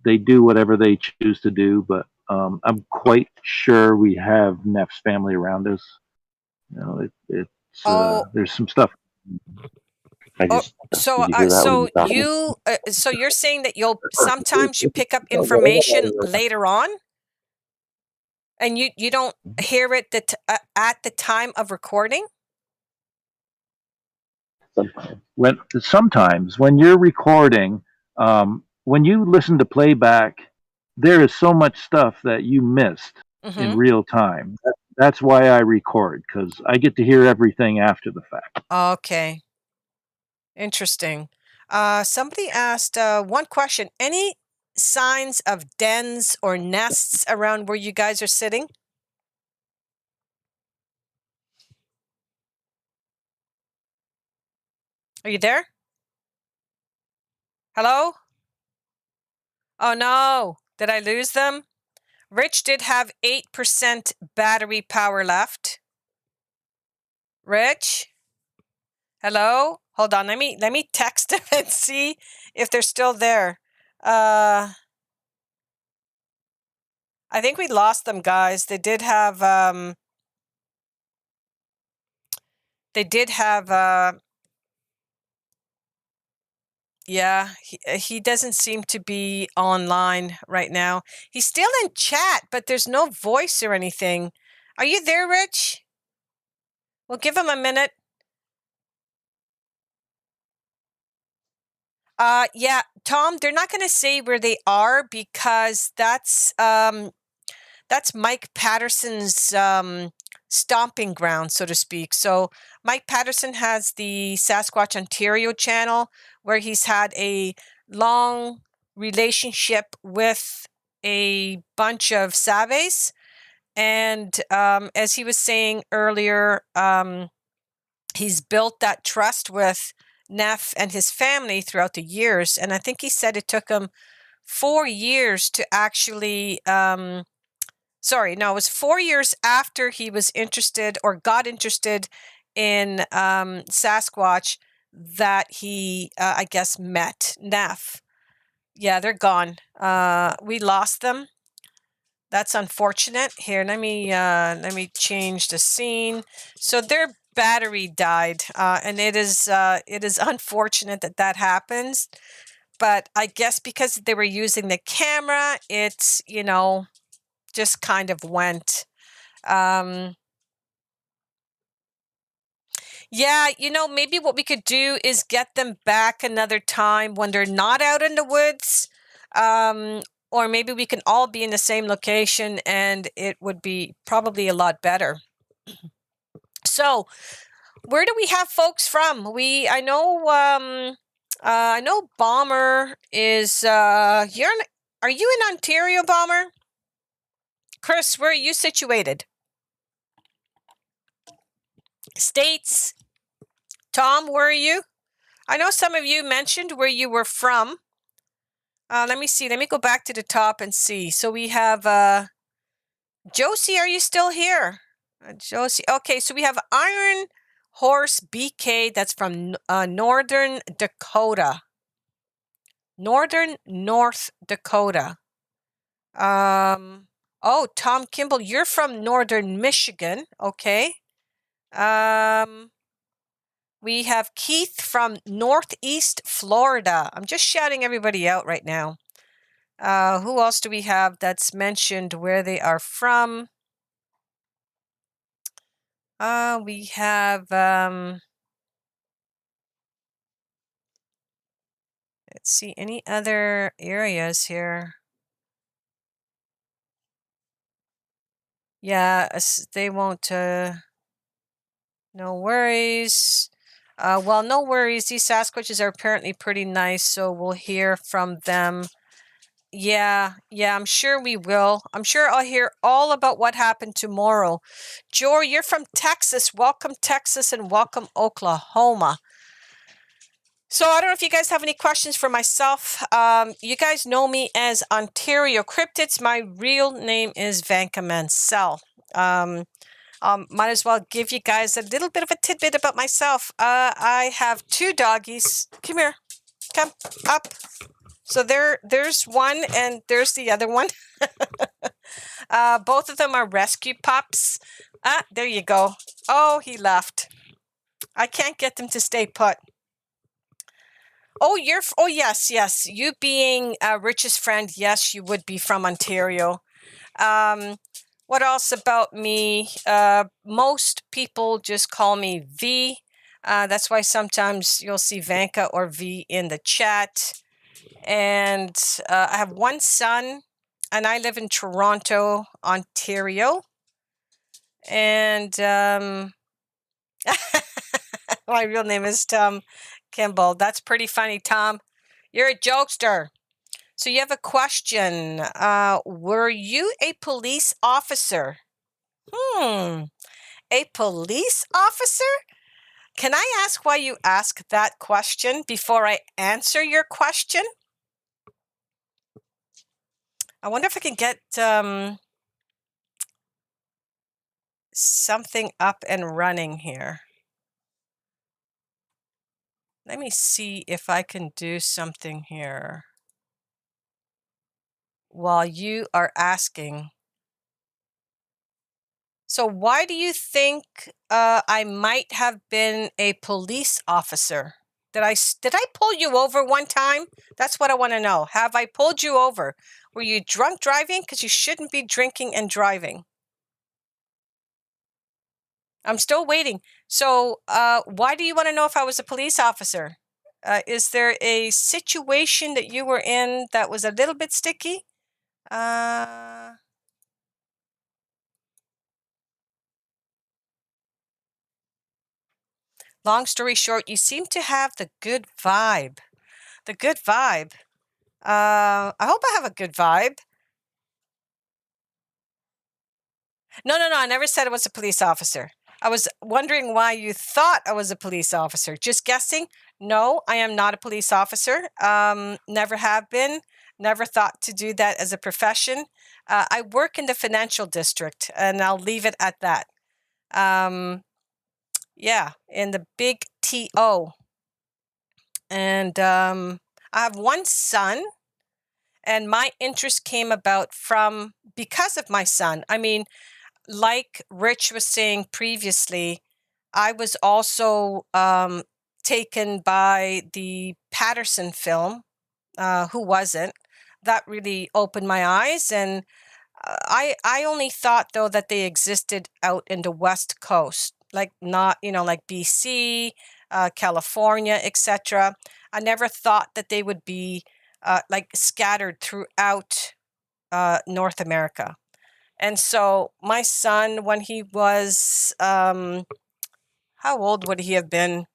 They do whatever they choose to do, but I'm quite sure we have Neff's family around us. There's some stuff. So you're saying that you'll sometimes you pick up information later on, and you don't hear it at the time of recording? Sometimes when you're recording, when you listen to playback, there is so much stuff that you missed in real time. That's why I record, because I get to hear everything after the fact. Okay. Interesting. Somebody asked one question. Any signs of dens or nests around where you guys are sitting? Are you there? Hello? Oh no, did I lose them? Rich did have 8% battery power left. Rich? Hello? Hold on, let me text them and see if they're still there. I think we lost them, guys. They did have yeah, he doesn't seem to be online right now. He's still in chat, but there's no voice or anything. Are you there, Rich? We'll give him a minute. Yeah, Tom, they're not going to say where they are because that's Mike Patterson's stomping ground, so to speak. So Mike Patterson has the Sasquatch Ontario channel where he's had a long relationship with a bunch of Saves, And as he was saying earlier, he's built that trust with Neff and his family throughout the years. And I think he said it took him 4 years to actually, it was 4 years after he was interested or got interested in Sasquatch that he, I guess, met Neff. Yeah, they're gone. We lost them. That's unfortunate. Here, let me change the scene. So their battery died, and it is unfortunate that that happens. But I guess because they were using the camera, it's just kind of went. Yeah, maybe what we could do is get them back another time when they're not out in the woods. Or maybe we can all be in the same location and it would be probably a lot better. So, where do we have folks from? I know Bomber is are you in Ontario, Bomber? Chris, where are you situated? States. Tom, where are you? I know some of you mentioned where you were from. Let me see. Let me go back to the top and see. So we have Josie. Are you still here? Josie. Okay, so we have Iron Horse BK. That's from Northern Dakota. North Dakota. Oh, Tom Kimball, you're from Northern Michigan. Okay. We have Keith from Northeast Florida. I'm just shouting everybody out right now. Who else do we have that's mentioned where they are from? We have, let's see, any other areas here? Yeah, they won't, no worries. Well, no worries. These Sasquatches are apparently pretty nice, so we'll hear from them. Yeah, I'm sure we will. I'm sure I'll hear all about what happened tomorrow. Jor, you're from Texas. Welcome, Texas, and welcome, Oklahoma. So I don't know if you guys have any questions for myself. You guys know me as Ontario Cryptids. My real name is Vanka Mansell. Might as well give you guys a little bit of a tidbit about myself. I have 2 doggies. Come here. Come up. So there's one and there's the other one. Both of them are rescue pups. There you go. Oh, he left. I can't get them to stay put. Oh, yes. You being Rich's friend, yes, you would be from Ontario. What else about me? Most people just call me V. That's why sometimes you'll see Vanka or V in the chat. And I have 1 son, and I live in Toronto, Ontario. And my real name is Tom Kimball. That's pretty funny, Tom. You're a jokester. So you have a question. Were you a police officer? A police officer? Can I ask why you ask that question before I answer your question? I wonder if I can get something up and running here. Let me see if I can do something here while you are asking. So why do you think I might have been a police officer? Did I pull you over one time? That's what I want to know. Have I pulled you over? Were you drunk driving? Because you shouldn't be drinking and driving. I'm still waiting. So why do you want to know if I was a police officer? Is there a situation that you were in that was a little bit sticky? Long story short, you seem to have the good vibe. The good vibe. I hope I have a good vibe. No, I never said I was a police officer. I was wondering why you thought I was a police officer. Just guessing. No, I am not a police officer. Never have been. Never thought to do that as a profession. I work in the financial district, and I'll leave it at that. Yeah, in the big TO. And I have one son, and my interest came about because of my son. I mean, like Rich was saying previously, I was also taken by the Patterson film. Who wasn't? That really opened my eyes, and I only thought though that they existed out in the West Coast, like not like BC, California, etc. I never thought that they would be like scattered throughout North America. And so my son, when he was, how old would he have been?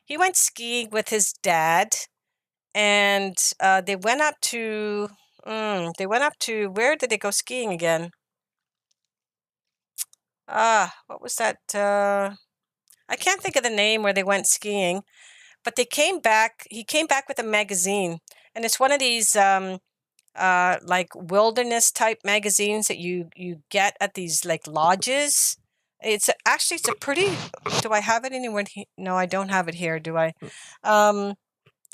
He went skiing with his dad, and they went up to, where did they go skiing again? What was that? I can't think of the name where they went skiing, but they came back. He came back with a magazine, and it's one of these like wilderness type magazines that you get at these like lodges. It's a pretty. Do I have it anywhere? No, I don't have it here. Do I?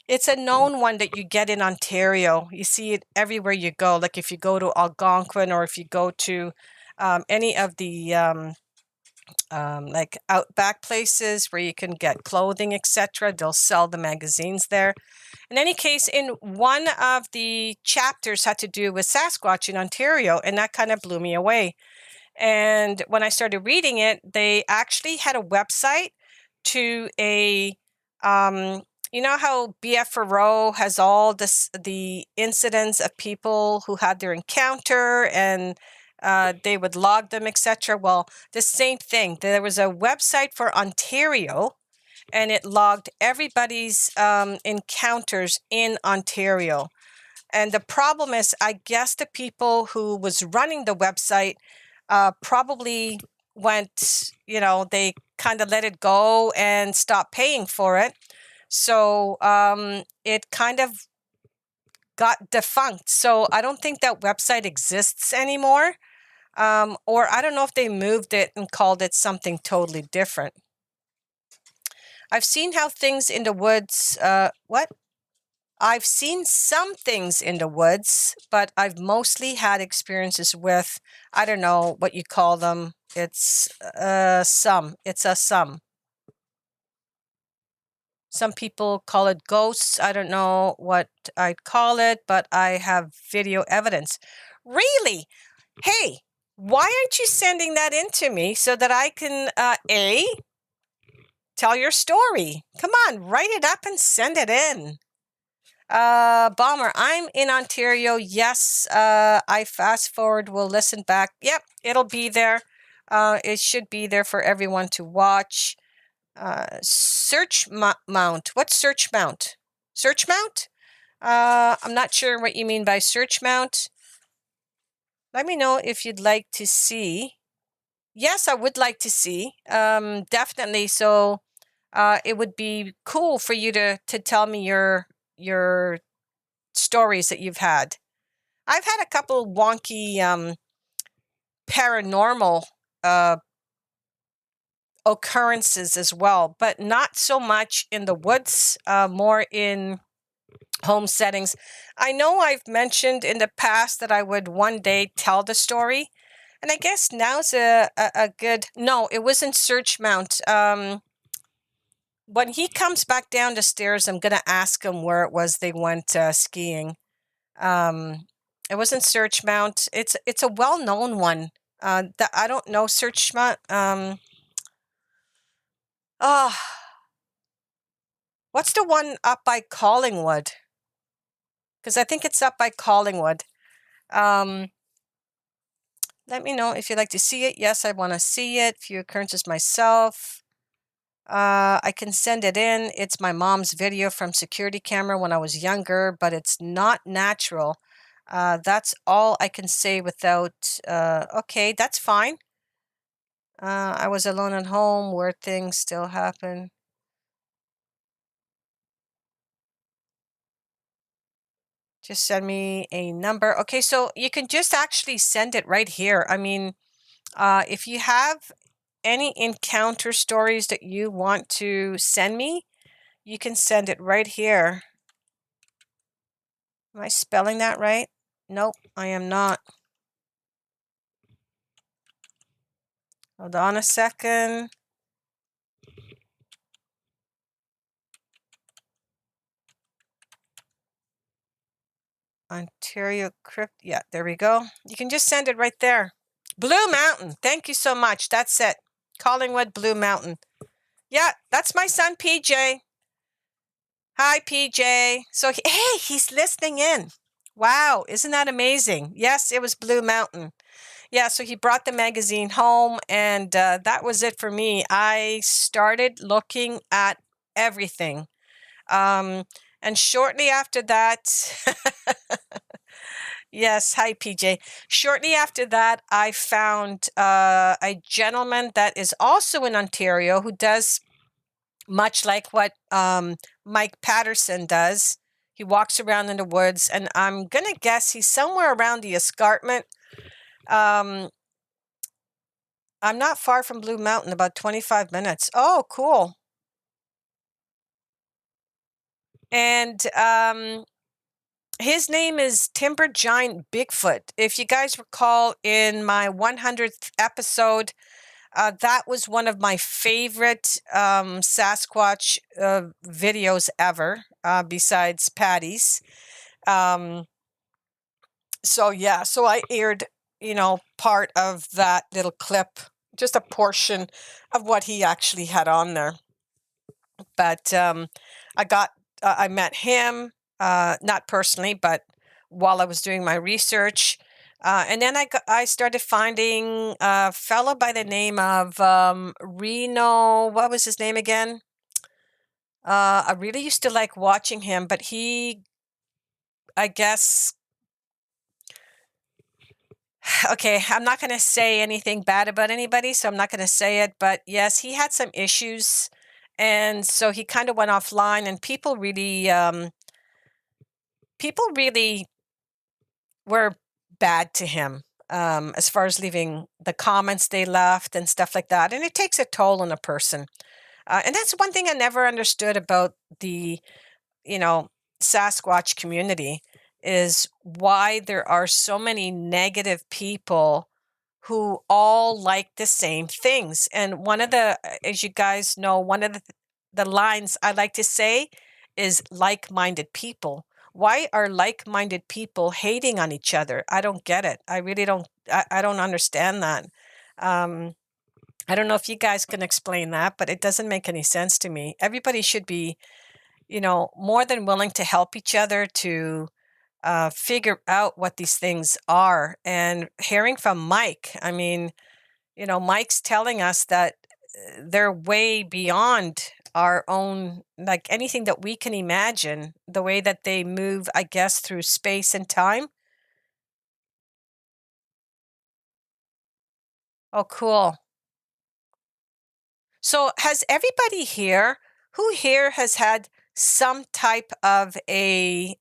It's a known one that you get in Ontario. You see it everywhere you go. Like if you go to Algonquin, or if you go to any of the like outback places where you can get clothing, etc. They'll sell the magazines there. In any case, in one of the chapters had to do with Sasquatch in Ontario, and that kind of blew me away. And when I started reading it, they actually had a website to a, you know how BFRO has all the incidents of people who had their encounter, and they would log them, etc. Well, the same thing. There was a website for Ontario, and it logged everybody's encounters in Ontario. And the problem is, I guess the people who was running the website probably went, they kind of let it go and stopped paying for it. So it kind of got defunct. So I don't think that website exists anymore. Or I don't know if they moved it and called it something totally different. I've seen how things in the woods, I've seen some things in the woods, but I've mostly had experiences with, I don't know what you call them. It's some. It's a some. Some people call it ghosts. I don't know what I'd call it, but I have video evidence. Really? Hey, why aren't you sending that in to me so that I can, tell your story? Come on, write it up and send it in. Bomber, I'm in Ontario. Yes, I fast forward. We'll listen back. Yep, it'll be there. It should be there for everyone to watch. Search mount. What's search mount? Search mount? I'm not sure what you mean by search mount. Let me know if you'd like to see. Yes, I would like to see. Definitely. So it would be cool for you to tell me your stories that you've had. I've had a couple wonky paranormal occurrences as well, but not so much in the woods, more in home settings. I know I've mentioned in the past that I would one day tell the story, and I guess now's a good... No, it wasn't search mount. When he comes back down the stairs, I'm going to ask him where it was they went skiing. It wasn't search mount. It's a well-known one. That I don't know search mount. What's the one up by Collingwood? Because I think it's up by Collingwood. Let me know if you'd like to see it. Yes, I want to see it. Few occurrences myself. I can send it in. It's my mom's video from security camera when I was younger, but it's not natural. That's all I can say without... okay, that's fine. I was alone at home where things still happen. Just send me a number. Okay, so you can just actually send it right here. I mean, if you have any encounter stories that you want to send me, you can send it right here. Am I spelling that right? Nope, I am not. Hold on a second. Ontario Crypt. Yeah, there we go. You can just send it right there. Blue Mountain. Thank you so much. That's it. Collingwood, Blue Mountain. Yeah, that's my son, PJ. Hi, PJ. So, hey, he's listening in. Wow, isn't that amazing? Yes, it was Blue Mountain. Yeah, so he brought the magazine home, and that was it for me. I started looking at everything. And shortly after that, yes, hi, PJ. Shortly after that, I found a gentleman that is also in Ontario who does much like what Mike Patterson does. He walks around in the woods, and I'm going to guess he's somewhere around the escarpment. I'm not far from Blue Mountain, about 25 minutes. Oh, cool. And his name is Timber Giant Bigfoot. If you guys recall, in my 100th episode, that was one of my favorite Sasquatch videos ever, besides Patty's. So yeah, so I aired, part of that little clip, just a portion of what he actually had on there. But I met him, not personally, but while I was doing my research. And then I started finding a fellow by the name of Reno. What was his name again? I really used to like watching him, but I guess, okay, I'm not going to say anything bad about anybody, so I'm not going to say it. But yes, he had some issues. And so he kind of went offline, and people really were bad to him, as far as leaving the comments they left and stuff like that. And it takes a toll on a person. And that's one thing I never understood about the, Sasquatch community, is why there are so many negative people who all like the same things. And one of the, as you guys know, one of the lines I like to say is like-minded people. Why are like-minded people hating on each other? I don't get it. I really don't. I don't understand that. I don't know if you guys can explain that, but it doesn't make any sense to me. Everybody should be, more than willing to help each other to figure out what these things are. And hearing from Mike, I mean, Mike's telling us that they're way beyond our own, like anything that we can imagine, the way that they move, I guess, through space and time. Oh, cool. So has everybody here, who here has had some type of an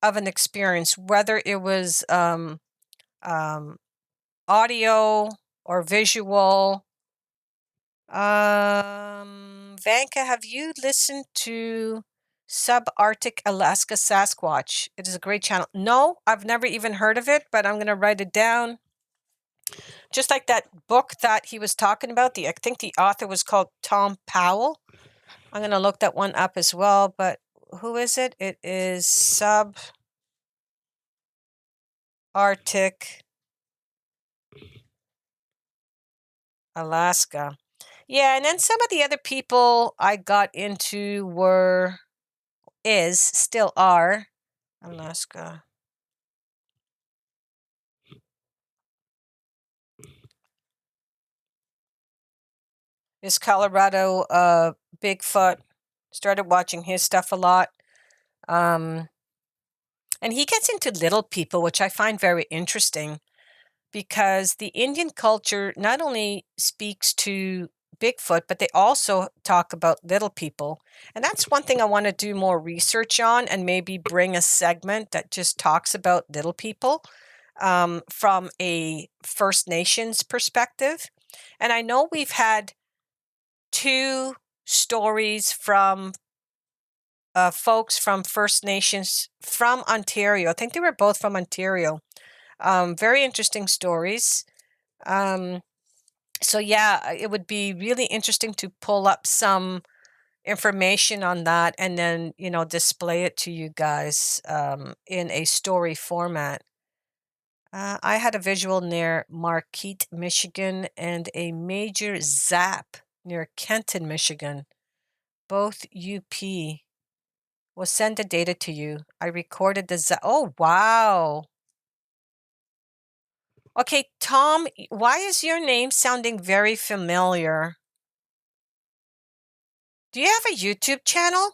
experience, whether it was audio or visual? Vanka, have you listened to Subarctic Alaska Sasquatch? It is a great channel. No, I've never even heard of it, but I'm going to write it down. Just like that book that he was talking about, I think the author was called Tom Powell. I'm going to look that one up as well, but who is it? It is Subarctic Alaska. Yeah, and then some of the other people I got into still are, Alaska. Is Colorado Bigfoot. Started watching his stuff a lot. And he gets into little people, which I find very interesting. because the Indian culture not only speaks to Bigfoot, but they also talk about little people. And that's one thing I want to do more research on, and maybe bring a segment that just talks about little people from a First Nations perspective. And I know we've had 2 stories from folks from First Nations from Ontario. I think they were both from Ontario. Very interesting stories. So yeah, it would be really interesting to pull up some information on that and then, display it to you guys in a story format. I had a visual near Marquette, Michigan, and a major zap near Kenton, Michigan. Both UP. Will send the data to you. I recorded the zap. Oh, wow. Okay, Tom, why is your name sounding very familiar? Do you have a YouTube channel?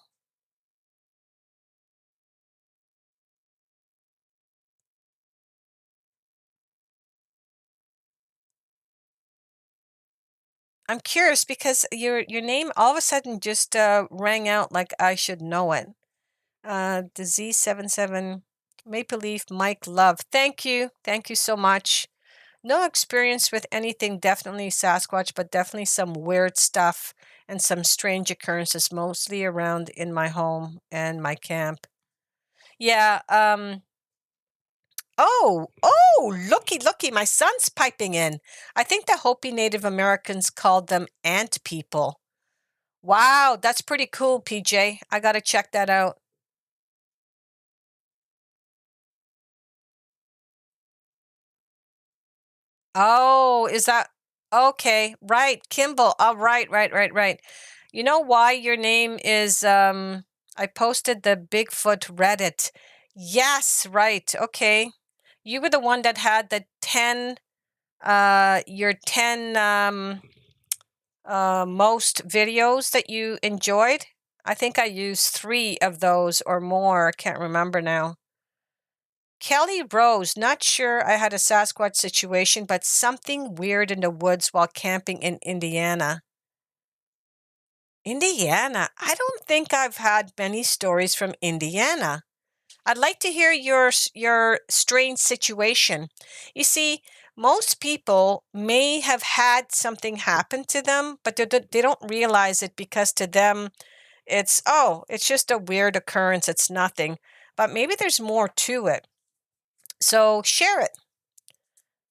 I'm curious because your name all of a sudden just rang out like I should know it. The Z77 Maple Leaf Mike Love. Thank you. Thank you so much. No experience with anything, definitely Sasquatch, but definitely some weird stuff and some strange occurrences, mostly around in my home and my camp. Yeah, looky, my son's piping in. I think the Hopi Native Americans called them ant people. Wow, that's pretty cool, PJ. I gotta check that out. Oh, is that okay? Right, Kimball. Oh, right. You know why your name is I posted the Bigfoot Reddit. Yes, right. Okay. You were the one that had the 10 your 10 most videos that you enjoyed. I think I used 3 of those or more. Can't remember now. Kelly Rose, not sure I had a Sasquatch situation, but something weird in the woods while camping in Indiana. Indiana? I don't think I've had many stories from Indiana. I'd like to hear your strange situation. You see, most people may have had something happen to them, but they don't realize it because to them it's just a weird occurrence. It's nothing. But maybe there's more to it. So share it.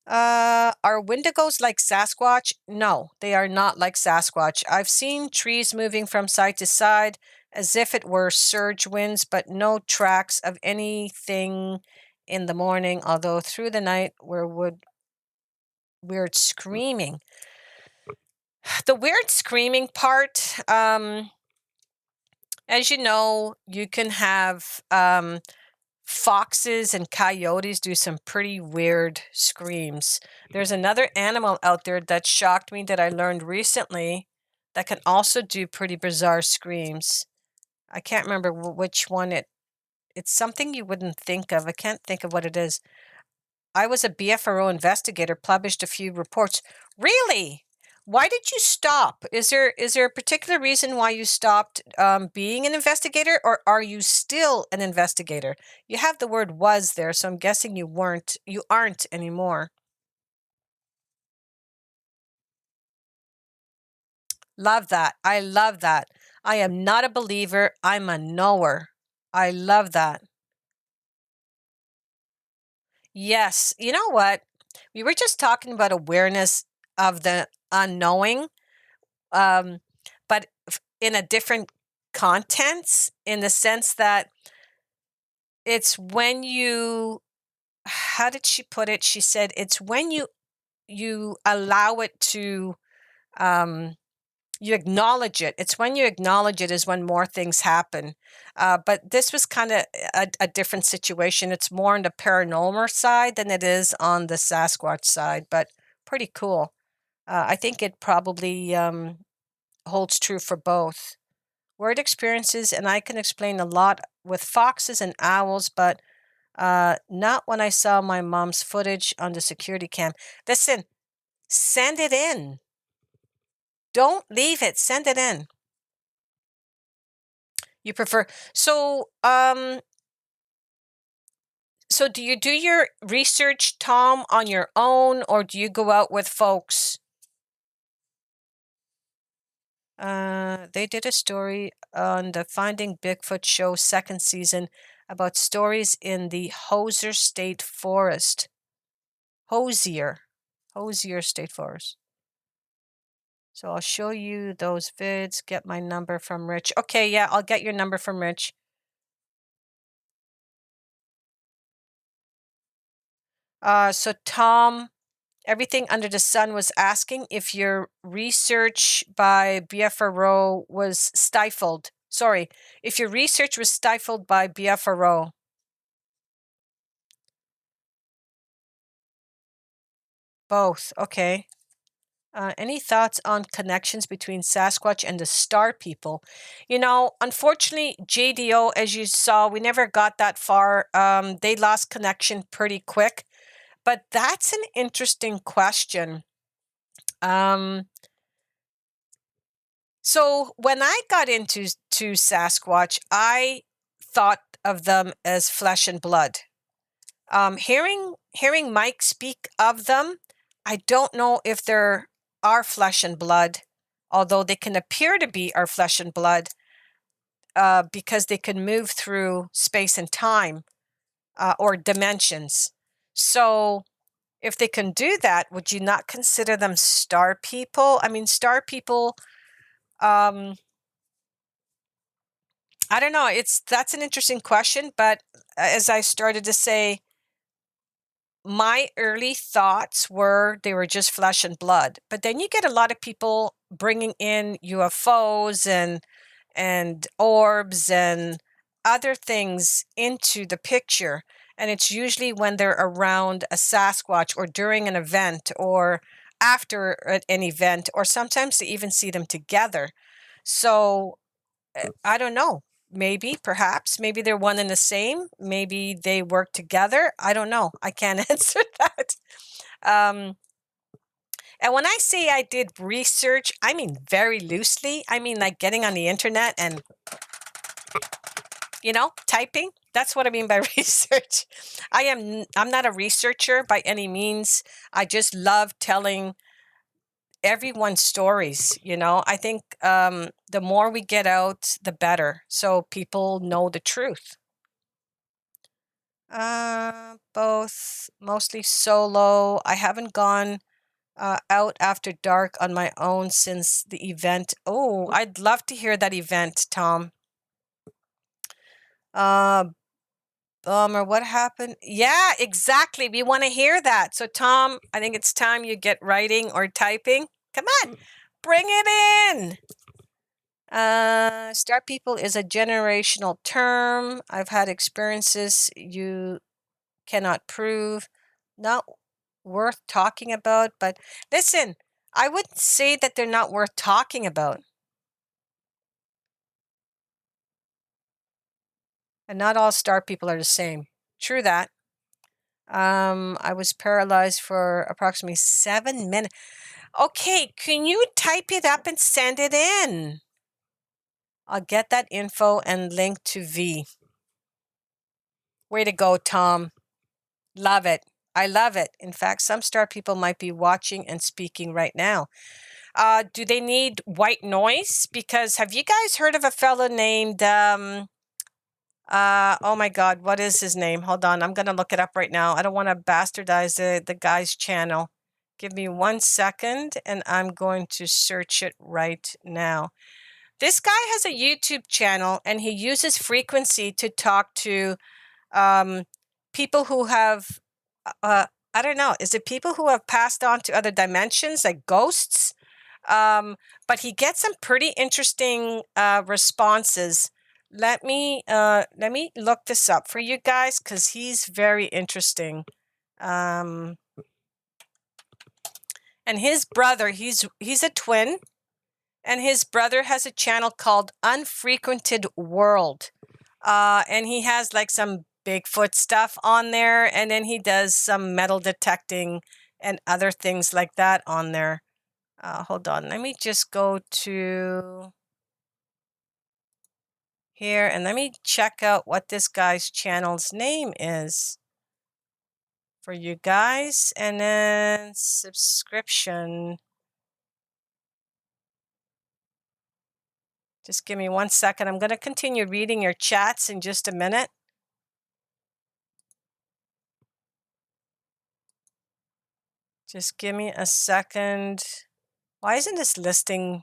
Are Wendigos like Sasquatch? No, they are not like Sasquatch. I've seen trees moving from side to side as if it were surge winds, but no tracks of anything in the morning, although through the night weird screaming. The weird screaming part, as you know, you can have foxes and coyotes do some pretty weird screams. There's another animal out there that shocked me that I learned recently that can also do pretty bizarre screams. I can't remember which one it's something you wouldn't think of. I can't think of what it is. I was a BFRO investigator, published a few reports. Really? Why did you stop? Is there a particular reason why you stopped being an investigator, or are you still an investigator? You have the word "was" there, so I'm guessing you aren't anymore. Love that. I love that. I am not a believer. I'm a knower. I love that. Yes. You know what? We were just talking about awareness of the unknowing, um, but in a different contents, in the sense that it's when you, how did she put it? She said it's when you allow it to, um, you acknowledge it. It's when you acknowledge it is when more things happen. But this was kind of a different situation. It's more on the paranormal side than it is on the Sasquatch side, but pretty cool. I think it probably holds true for both. Word experiences, and I can explain a lot with foxes and owls, but Not when I saw my mom's footage on the security cam. Listen, send it in. Don't leave it. Send it in. You prefer so so do you do your research, Tom, on your own, or do you go out with folks? They did a story on the Finding Bigfoot show second season about stories in the Hosier State Forest. Hosier State Forest. So I'll show you those vids, get my number from Rich. Okay, yeah, I'll get your number from Rich. So Tom, Everything Under the Sun was asking if your research by BFRO was stifled. Sorry, if your research was stifled by BFRO. Both, okay. Any thoughts on connections between Sasquatch and the Star People? You know, unfortunately, JDO, as you saw, we never got that far. They lost connection pretty quick. But that's an interesting question. So when I got into Sasquatch, I thought of them as flesh and blood. Hearing Mike speak of them, I don't know if they're our flesh and blood, although they can appear to be our flesh and blood because they can move through space and time or dimensions. So if they can do that, would you not consider them star people? I mean, star people, I don't know. That's an interesting question, but as I started to say, my early thoughts were they were just flesh and blood. But then you get a lot of people bringing in UFOs and orbs and other things into the picture. And it's usually when they're around a Sasquatch or during an event or after an event, or sometimes they even see them together. So I don't know. Maybe, perhaps, maybe they're one and the same. Maybe they work together. I don't know. I can't answer that. And when I say I did research, I mean very loosely. I mean like getting on the internet and, typing. That's what I mean by research. I'm not a researcher by any means. I just love telling everyone's stories. I think the more we get out, the better, so people know the truth. Both, mostly solo. I haven't gone out after dark on my own since the event. Oh, I'd love to hear that event, Tom. Bummer, what happened? Yeah, exactly. We want to hear that. So, Tom, I think it's time you get writing or typing. Come on, bring it in. Star people is a generational term. I've had experiences you cannot prove. Not worth talking about. But listen, I wouldn't say that they're not worth talking about. And not all star people are the same. True that. I was paralyzed for approximately 7 minutes. Okay, can you type it up and send it in? I'll get that info and link to V. Way to go, Tom. Love it. I love it. In fact, some star people might be watching and speaking right now. Do they need white noise? Because have you guys heard of a fellow named, oh my God, what is his name? Hold on, I'm going to look it up right now. I don't want to bastardize the guy's channel. Give me 1 second, and I'm going to search it right now. This guy has a YouTube channel, and he uses frequency to talk to people who have, I don't know, is it people who have passed on to other dimensions, like ghosts? But he gets some pretty interesting responses. Let me look this up for you guys because he's very interesting. And his brother, he's a twin, and his brother has a channel called Unfrequented World. And he has like some Bigfoot stuff on there, and then he does some metal detecting and other things like that on there. Hold on, let me just go to here and let me check out what this guy's channel's name is for you guys, and then subscription. Just give me 1 second. I'm going to continue reading your chats in just a minute. Just give me a second. Why isn't this listing?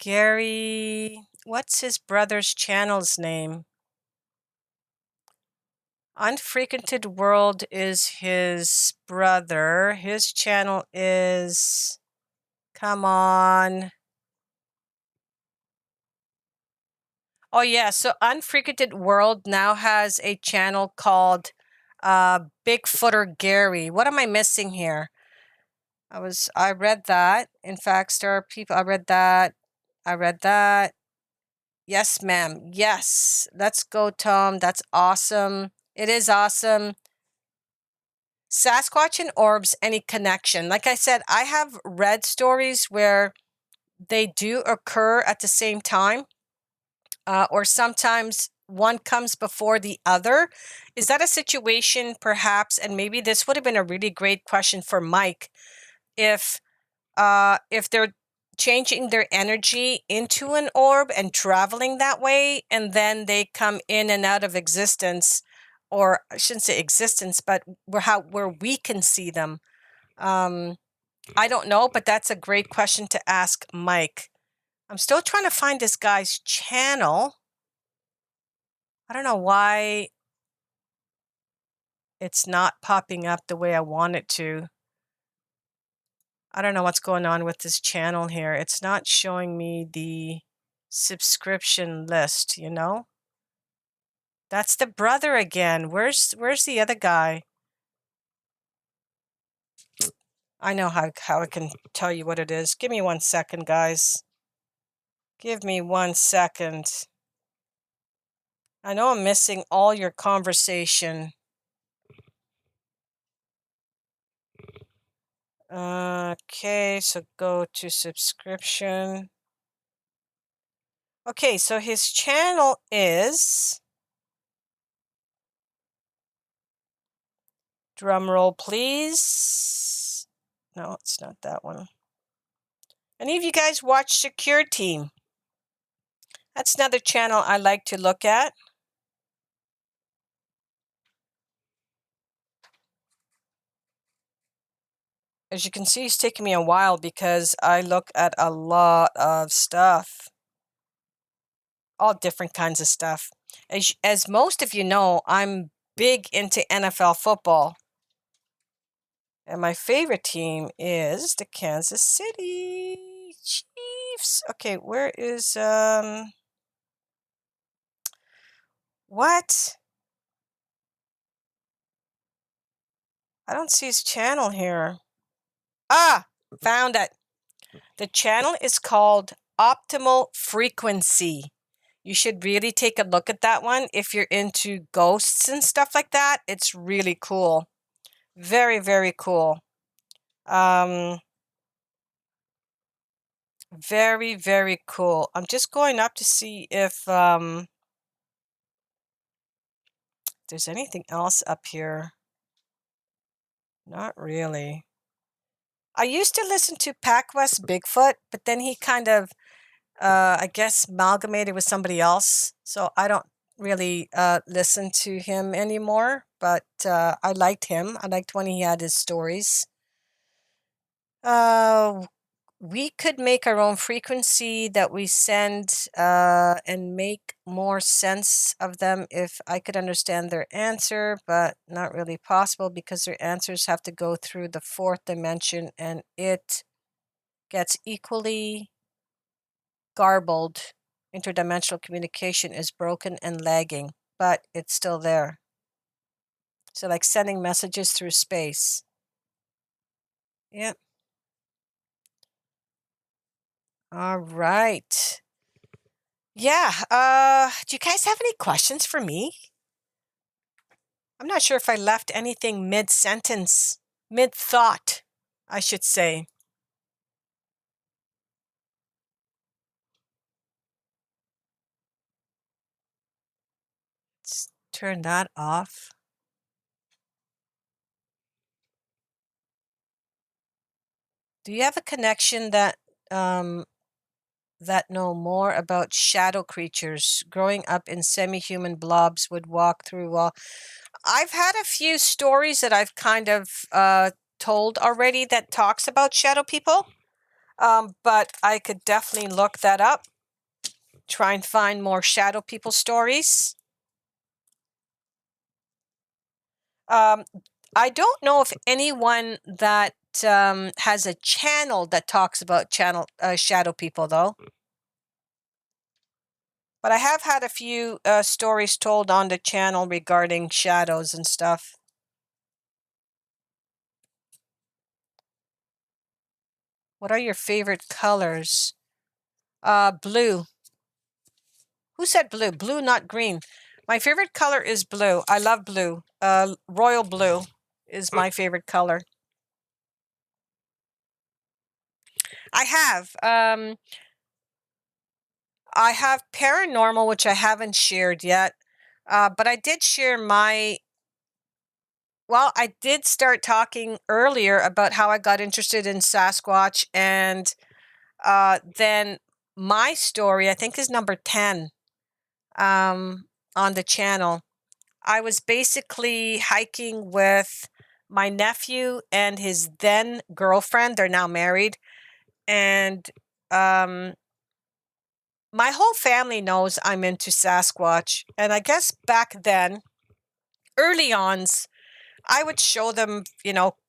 Gary, what's his brother's channel's name? Unfrequented World is his brother. His channel is, come on. Oh yeah, so Unfrequented World now has a channel called Bigfooter Gary. What am I missing here? I read that. In fact, Star People, I read that. Yes, ma'am. Yes. Let's go, Tom. That's awesome. It is awesome. Sasquatch and orbs, any connection? Like I said, I have read stories where they do occur at the same time, or sometimes one comes before the other. Is that a situation, perhaps? And maybe this would have been a really great question for Mike, if they're changing their energy into an orb and traveling that way, and then they come in and out of existence, or I shouldn't say existence, but where we can see them. I don't know, but that's a great question to ask Mike. I'm still trying to find this guy's channel. I don't know why it's not popping up the way I want it to. I don't know what's going on with this channel here. It's not showing me the subscription list, you know? That's the brother again. Where's the other guy? I know how I can tell you what it is. Give me 1 second, guys. Give me 1 second. I know I'm missing all your conversation. Okay, so go to subscription. Okay, so his channel is, drum roll please. No, it's not that one. Any of you guys watch Secure Team? That's another channel I like to look at. As you can see, it's taking me a while because I look at a lot of stuff. All different kinds of stuff. As most of you know, I'm big into NFL football. And my favorite team is the Kansas City Chiefs. Okay, where is, what? I don't see his channel here. Ah, found it. The channel is called Optimal Frequency. You should really take a look at that one if you're into ghosts and stuff like that. It's really cool. Very, very cool. Very, very cool. I'm just going up to see if there's anything else up here. Not really. I used to listen to PacWest Bigfoot, but then he kind of, I guess, amalgamated with somebody else. So I don't really listen to him anymore, but I liked him. I liked when he had his stories. We could make our own frequency that we send and make more sense of them if I could understand their answer, but not really possible because their answers have to go through the fourth dimension and it gets equally garbled. Interdimensional communication is broken and lagging, but it's still there. So like sending messages through space. Yep. All right. Yeah. Do you guys have any questions for me? I'm not sure if I left anything mid-sentence, mid-thought, I should say. Let's turn that off. Do you have a connection that know more about shadow creatures growing up in semi-human blobs would walk through wall? I've had a few stories that I've kind of told already that talks about shadow people, but I could definitely look that up, try and find more shadow people stories. I don't know if anyone that has a channel that talks about shadow people, though. But I have had a few stories told on the channel regarding shadows and stuff. What are your favorite colors? Blue. Who said blue? Blue, not green. My favorite color is blue. I love blue. Royal blue is my favorite color. I have paranormal, which I haven't shared yet. But I did share I did start talking earlier about how I got interested in Sasquatch, and then my story, I think, is number 10 on the channel. I was basically hiking with my nephew and his then girlfriend. They're now married. And my whole family knows I'm into Sasquatch. And I guess back then, early ons, I would show them,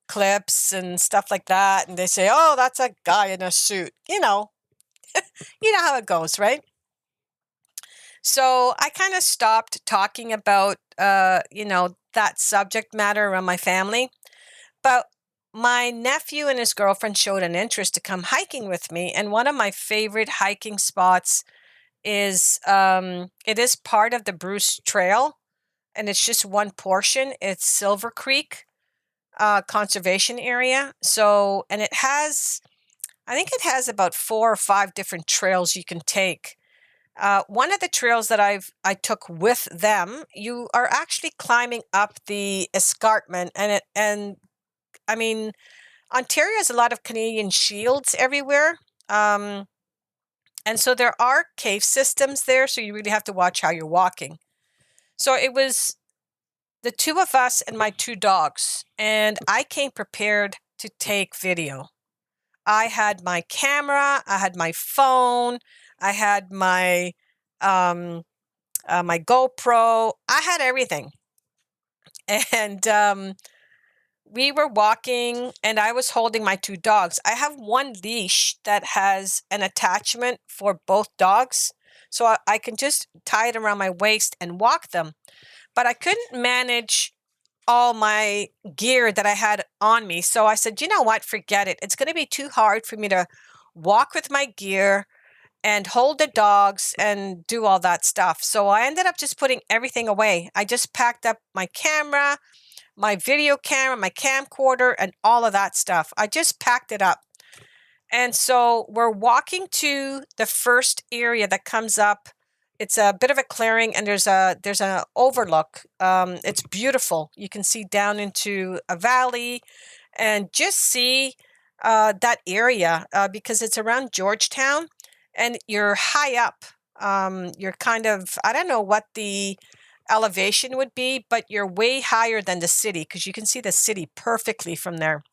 clips and stuff like that. And they say, oh, that's a guy in a suit. You know how it goes, right? So I kind of stopped talking about, that subject matter around my family. But my nephew and his girlfriend showed an interest to come hiking with me. And one of my favorite hiking spots is, it is part of the Bruce Trail. And it's just one portion. It's Silver Creek Conservation Area. So, and I think it has about 4 or 5 different trails you can take. One of the trails that I took with them, you are actually climbing up the escarpment, and I mean, Ontario has a lot of Canadian shields everywhere, and so there are cave systems there. So you really have to watch how you're walking. So it was the 2 of us and my 2 dogs, and I came prepared to take video. I had my camera, I had my phone, I had my my GoPro. I had everything. And we were walking, and I was holding my 2 dogs. I have one leash that has an attachment for both dogs, so I can just tie it around my waist and walk them. But I couldn't manage all my gear that I had on me. So I said, you know what? Forget it. It's going to be too hard for me to walk with my gear and hold the dogs and do all that stuff. So I ended up just putting everything away. I just packed up my camera, my video camera, my camcorder, and all of that stuff. I just packed it up. And so we're walking to the first area that comes up. It's a bit of a clearing, and there's an overlook. It's beautiful. You can see down into a valley and just see that area because it's around Georgetown, and you're high up. You're kind of, I don't know what the elevation would be, but you're way higher than the city because you can see the city perfectly from there.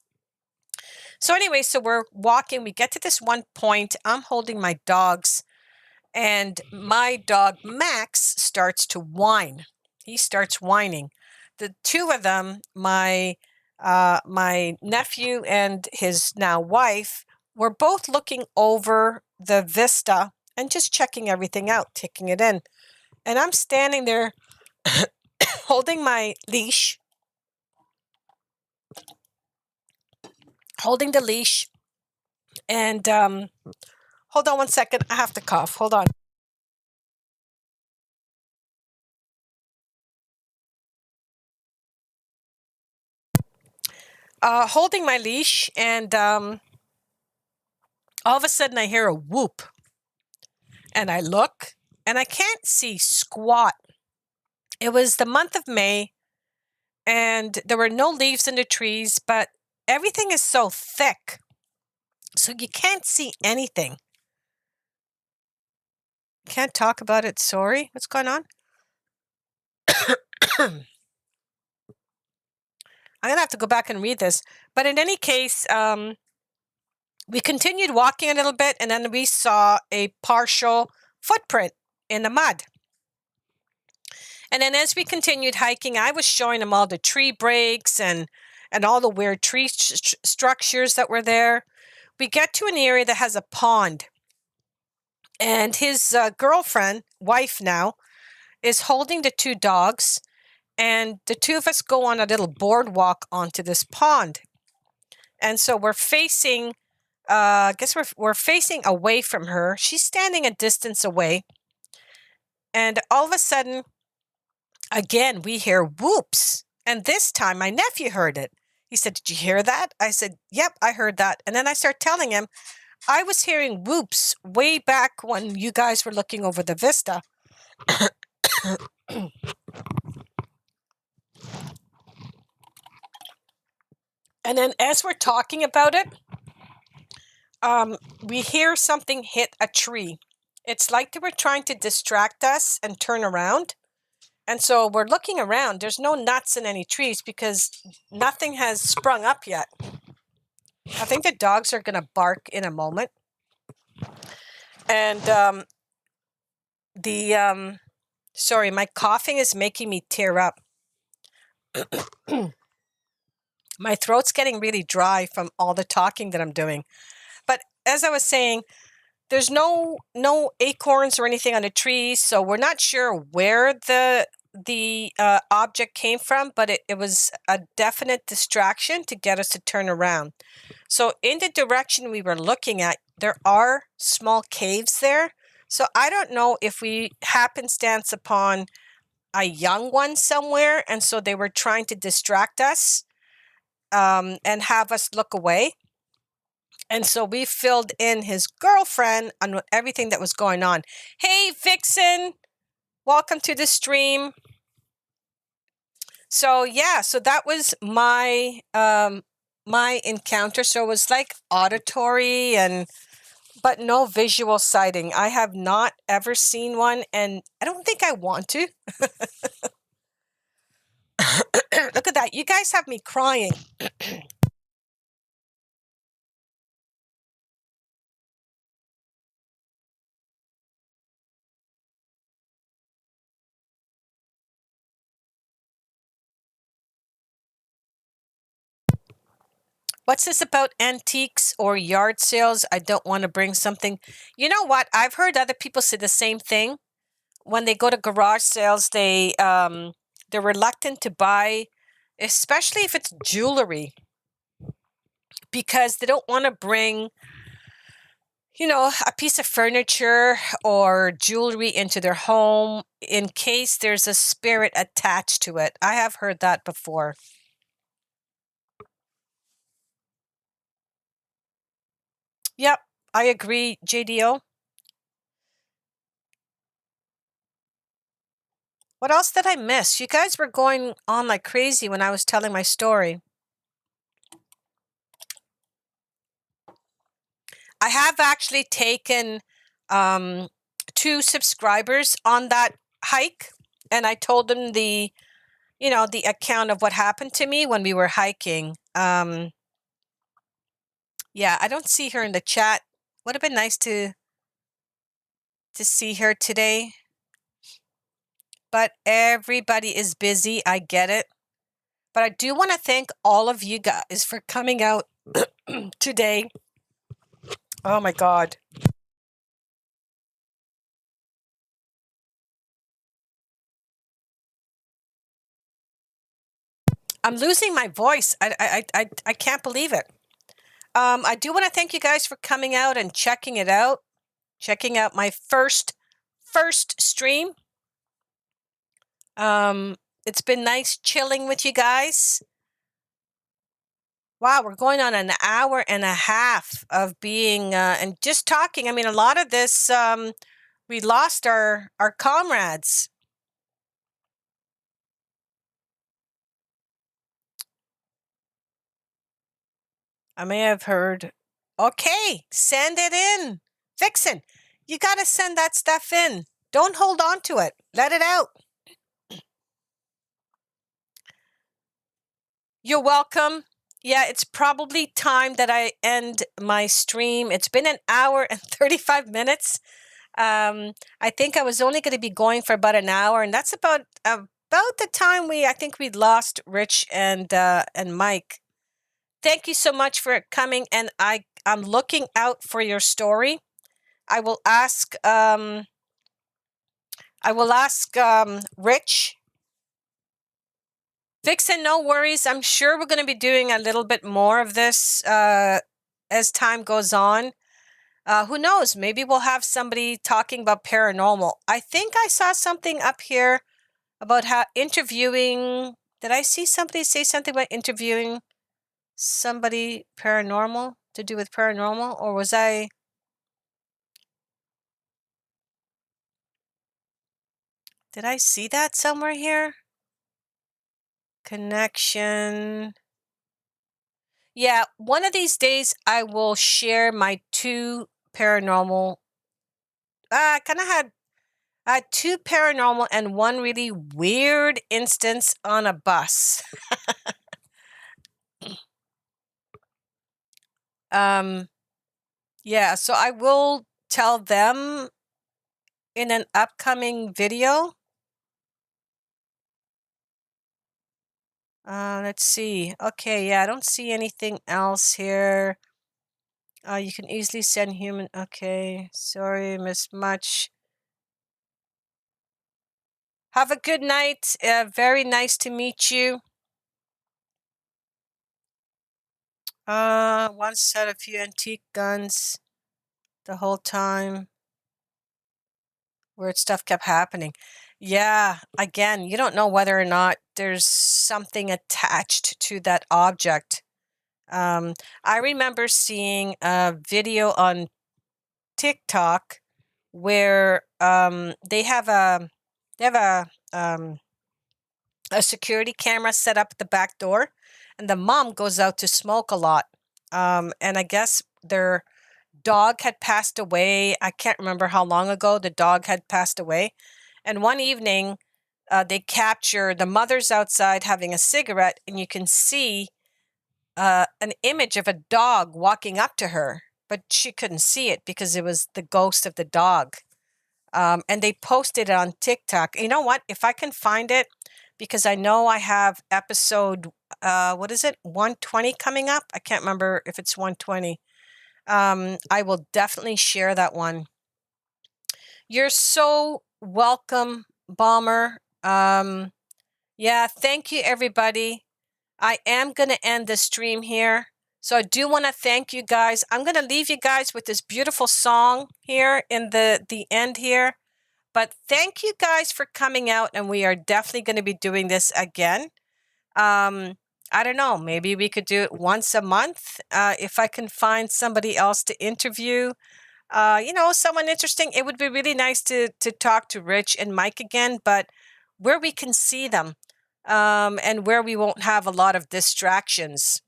So anyway, so we're walking. We get to this one point. I'm holding my dogs, and my dog Max starts to whine. He starts whining. The 2 of them, my nephew and his now wife, were both looking over the vista and just checking everything out, taking it in. And I'm standing there holding my leash, holding the leash, and hold on one second. I have to cough. Hold on. holding my leash, and all of a sudden I hear a whoop. And I look, and I can't see squat. It was the month of May, and there were no leaves in the trees, but everything is so thick, so you can't see anything. Can't talk about it. Sorry. What's going on? I'm going to have to go back and read this. But in any case, we continued walking a little bit, and then we saw a partial footprint in the mud. And then as we continued hiking, I was showing them all the tree breaks and all the weird tree structures that were there. We get to an area that has a pond. And his girlfriend, wife now, is holding the two dogs. And the two of us go on a little boardwalk onto this pond. And so we're facing, I guess we're facing away from her. She's standing a distance away. And all of a sudden, again, we hear whoops. And this time, my nephew heard it. He said, "Did you hear that?" I said, "Yep, I heard that." And then I start telling him, I was hearing whoops way back when you guys were looking over the vista. And then as we're talking about it, we hear something hit a tree. It's like they were trying to distract us and turn around. And so we're looking around. There's no nuts in any trees because nothing has sprung up yet. I think the dogs are going to bark in a moment. And sorry, my coughing is making me tear up. My throat's getting really dry from all the talking that I'm doing. But as I was saying, there's no acorns or anything on the trees, so we're not sure where the object came from, but it was a definite distraction to get us to turn around. So in the direction we were looking at, there are small caves there. So I don't know if we happenstance upon a young one somewhere, and so they were trying to distract us and have us look away. And so we filled in his girlfriend on everything that was going on. Hey, Vixen, welcome to the stream. So yeah, so that was my my encounter. So it was like auditory but no visual sighting. I have not ever seen one, and I don't think I want to. Look at that. You guys have me crying. What's this about antiques or yard sales? I don't want to bring something. You know what? I've heard other people say the same thing. When they go to garage sales, they're reluctant to buy, especially if it's jewelry, because they don't want to bring, a piece of furniture or jewelry into their home in case there's a spirit attached to it. I have heard that before. Yep, I agree, JDO. What else did I miss? You guys were going on like crazy when I was telling my story. I have actually taken 2 subscribers on that hike, and I told them the account of what happened to me when we were hiking. Yeah, I don't see her in the chat. Would have been nice to see her today. But everybody is busy. I get it. But I do want to thank all of you guys for coming out today. Oh my God. I'm losing my voice. I can't believe it. I do want to thank you guys for coming out and checking it out. Checking out my first stream. It's been nice chilling with you guys. Wow, we're going on an hour and a half of being and just talking. I mean, a lot of this, we lost our comrades. I may have heard. Okay, send it in. Vixen, you got to send that stuff in. Don't hold on to it. Let it out. You're welcome. Yeah, it's probably time that I end my stream. It's been an hour and 35 minutes. I think I was only going to be going for about an hour, and that's about the time I think we'd lost Rich and Mike. Thank you so much for coming, and I'm looking out for your story. I will ask Rich. Vixen, no worries. I'm sure we're going to be doing a little bit more of this as time goes on. Who knows? Maybe we'll have somebody talking about paranormal. I think I saw something up here about how interviewing. Did I see somebody say something about interviewing somebody paranormal to do with paranormal? Or was I? Did I see that somewhere here? Connection. Yeah, one of these days I will share my 2 paranormal. I kind of had 2 paranormal and 1 really weird instance on a bus. Yeah, so I will tell them in an upcoming video. Let's see. Okay, yeah, I don't see anything else here. You can easily send human. Okay, sorry, miss much. Have a good night. Very nice to meet you. Once had a few antique guns the whole time. Weird stuff kept happening. Yeah, again, you don't know whether or not there's something attached to that object. I remember seeing a video on TikTok where they have a security camera set up at the back door, and the mom goes out to smoke a lot. And I guess their dog had passed away. I can't remember how long ago the dog had passed away. And one evening, they capture the mother's outside having a cigarette, and you can see an image of a dog walking up to her, but she couldn't see it because it was the ghost of the dog. And they posted it on TikTok. You know what? If I can find it, because I know I have episode, 120 coming up. I can't remember if it's 120. I will definitely share that one. You're so welcome, Bomber. Yeah, thank you, everybody. I am going to end the stream here. So I do want to thank you guys. I'm going to leave you guys with this beautiful song here in the end here. But thank you guys for coming out, and we are definitely going to be doing this again. I don't know, maybe we could do it once a month if I can find somebody else to interview. Someone interesting. It would be really nice to talk to Rich and Mike again, but where we can see them and where we won't have a lot of distractions.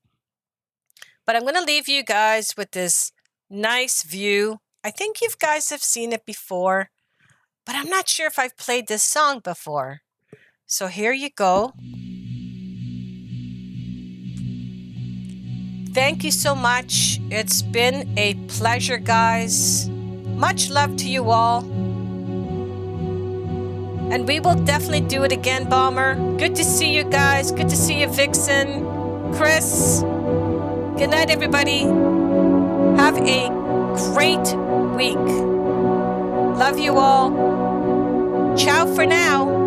But I'm going to leave you guys with this nice view. I think you guys have seen it before, but I'm not sure if I've played this song before. So here you go. Thank you so much. It's been a pleasure, guys. Much love to you all. And we will definitely do it again, Bomber. Good to see you guys. Good to see you, Vixen. Chris. Good night, everybody. Have a great week. Love you all. Ciao for now.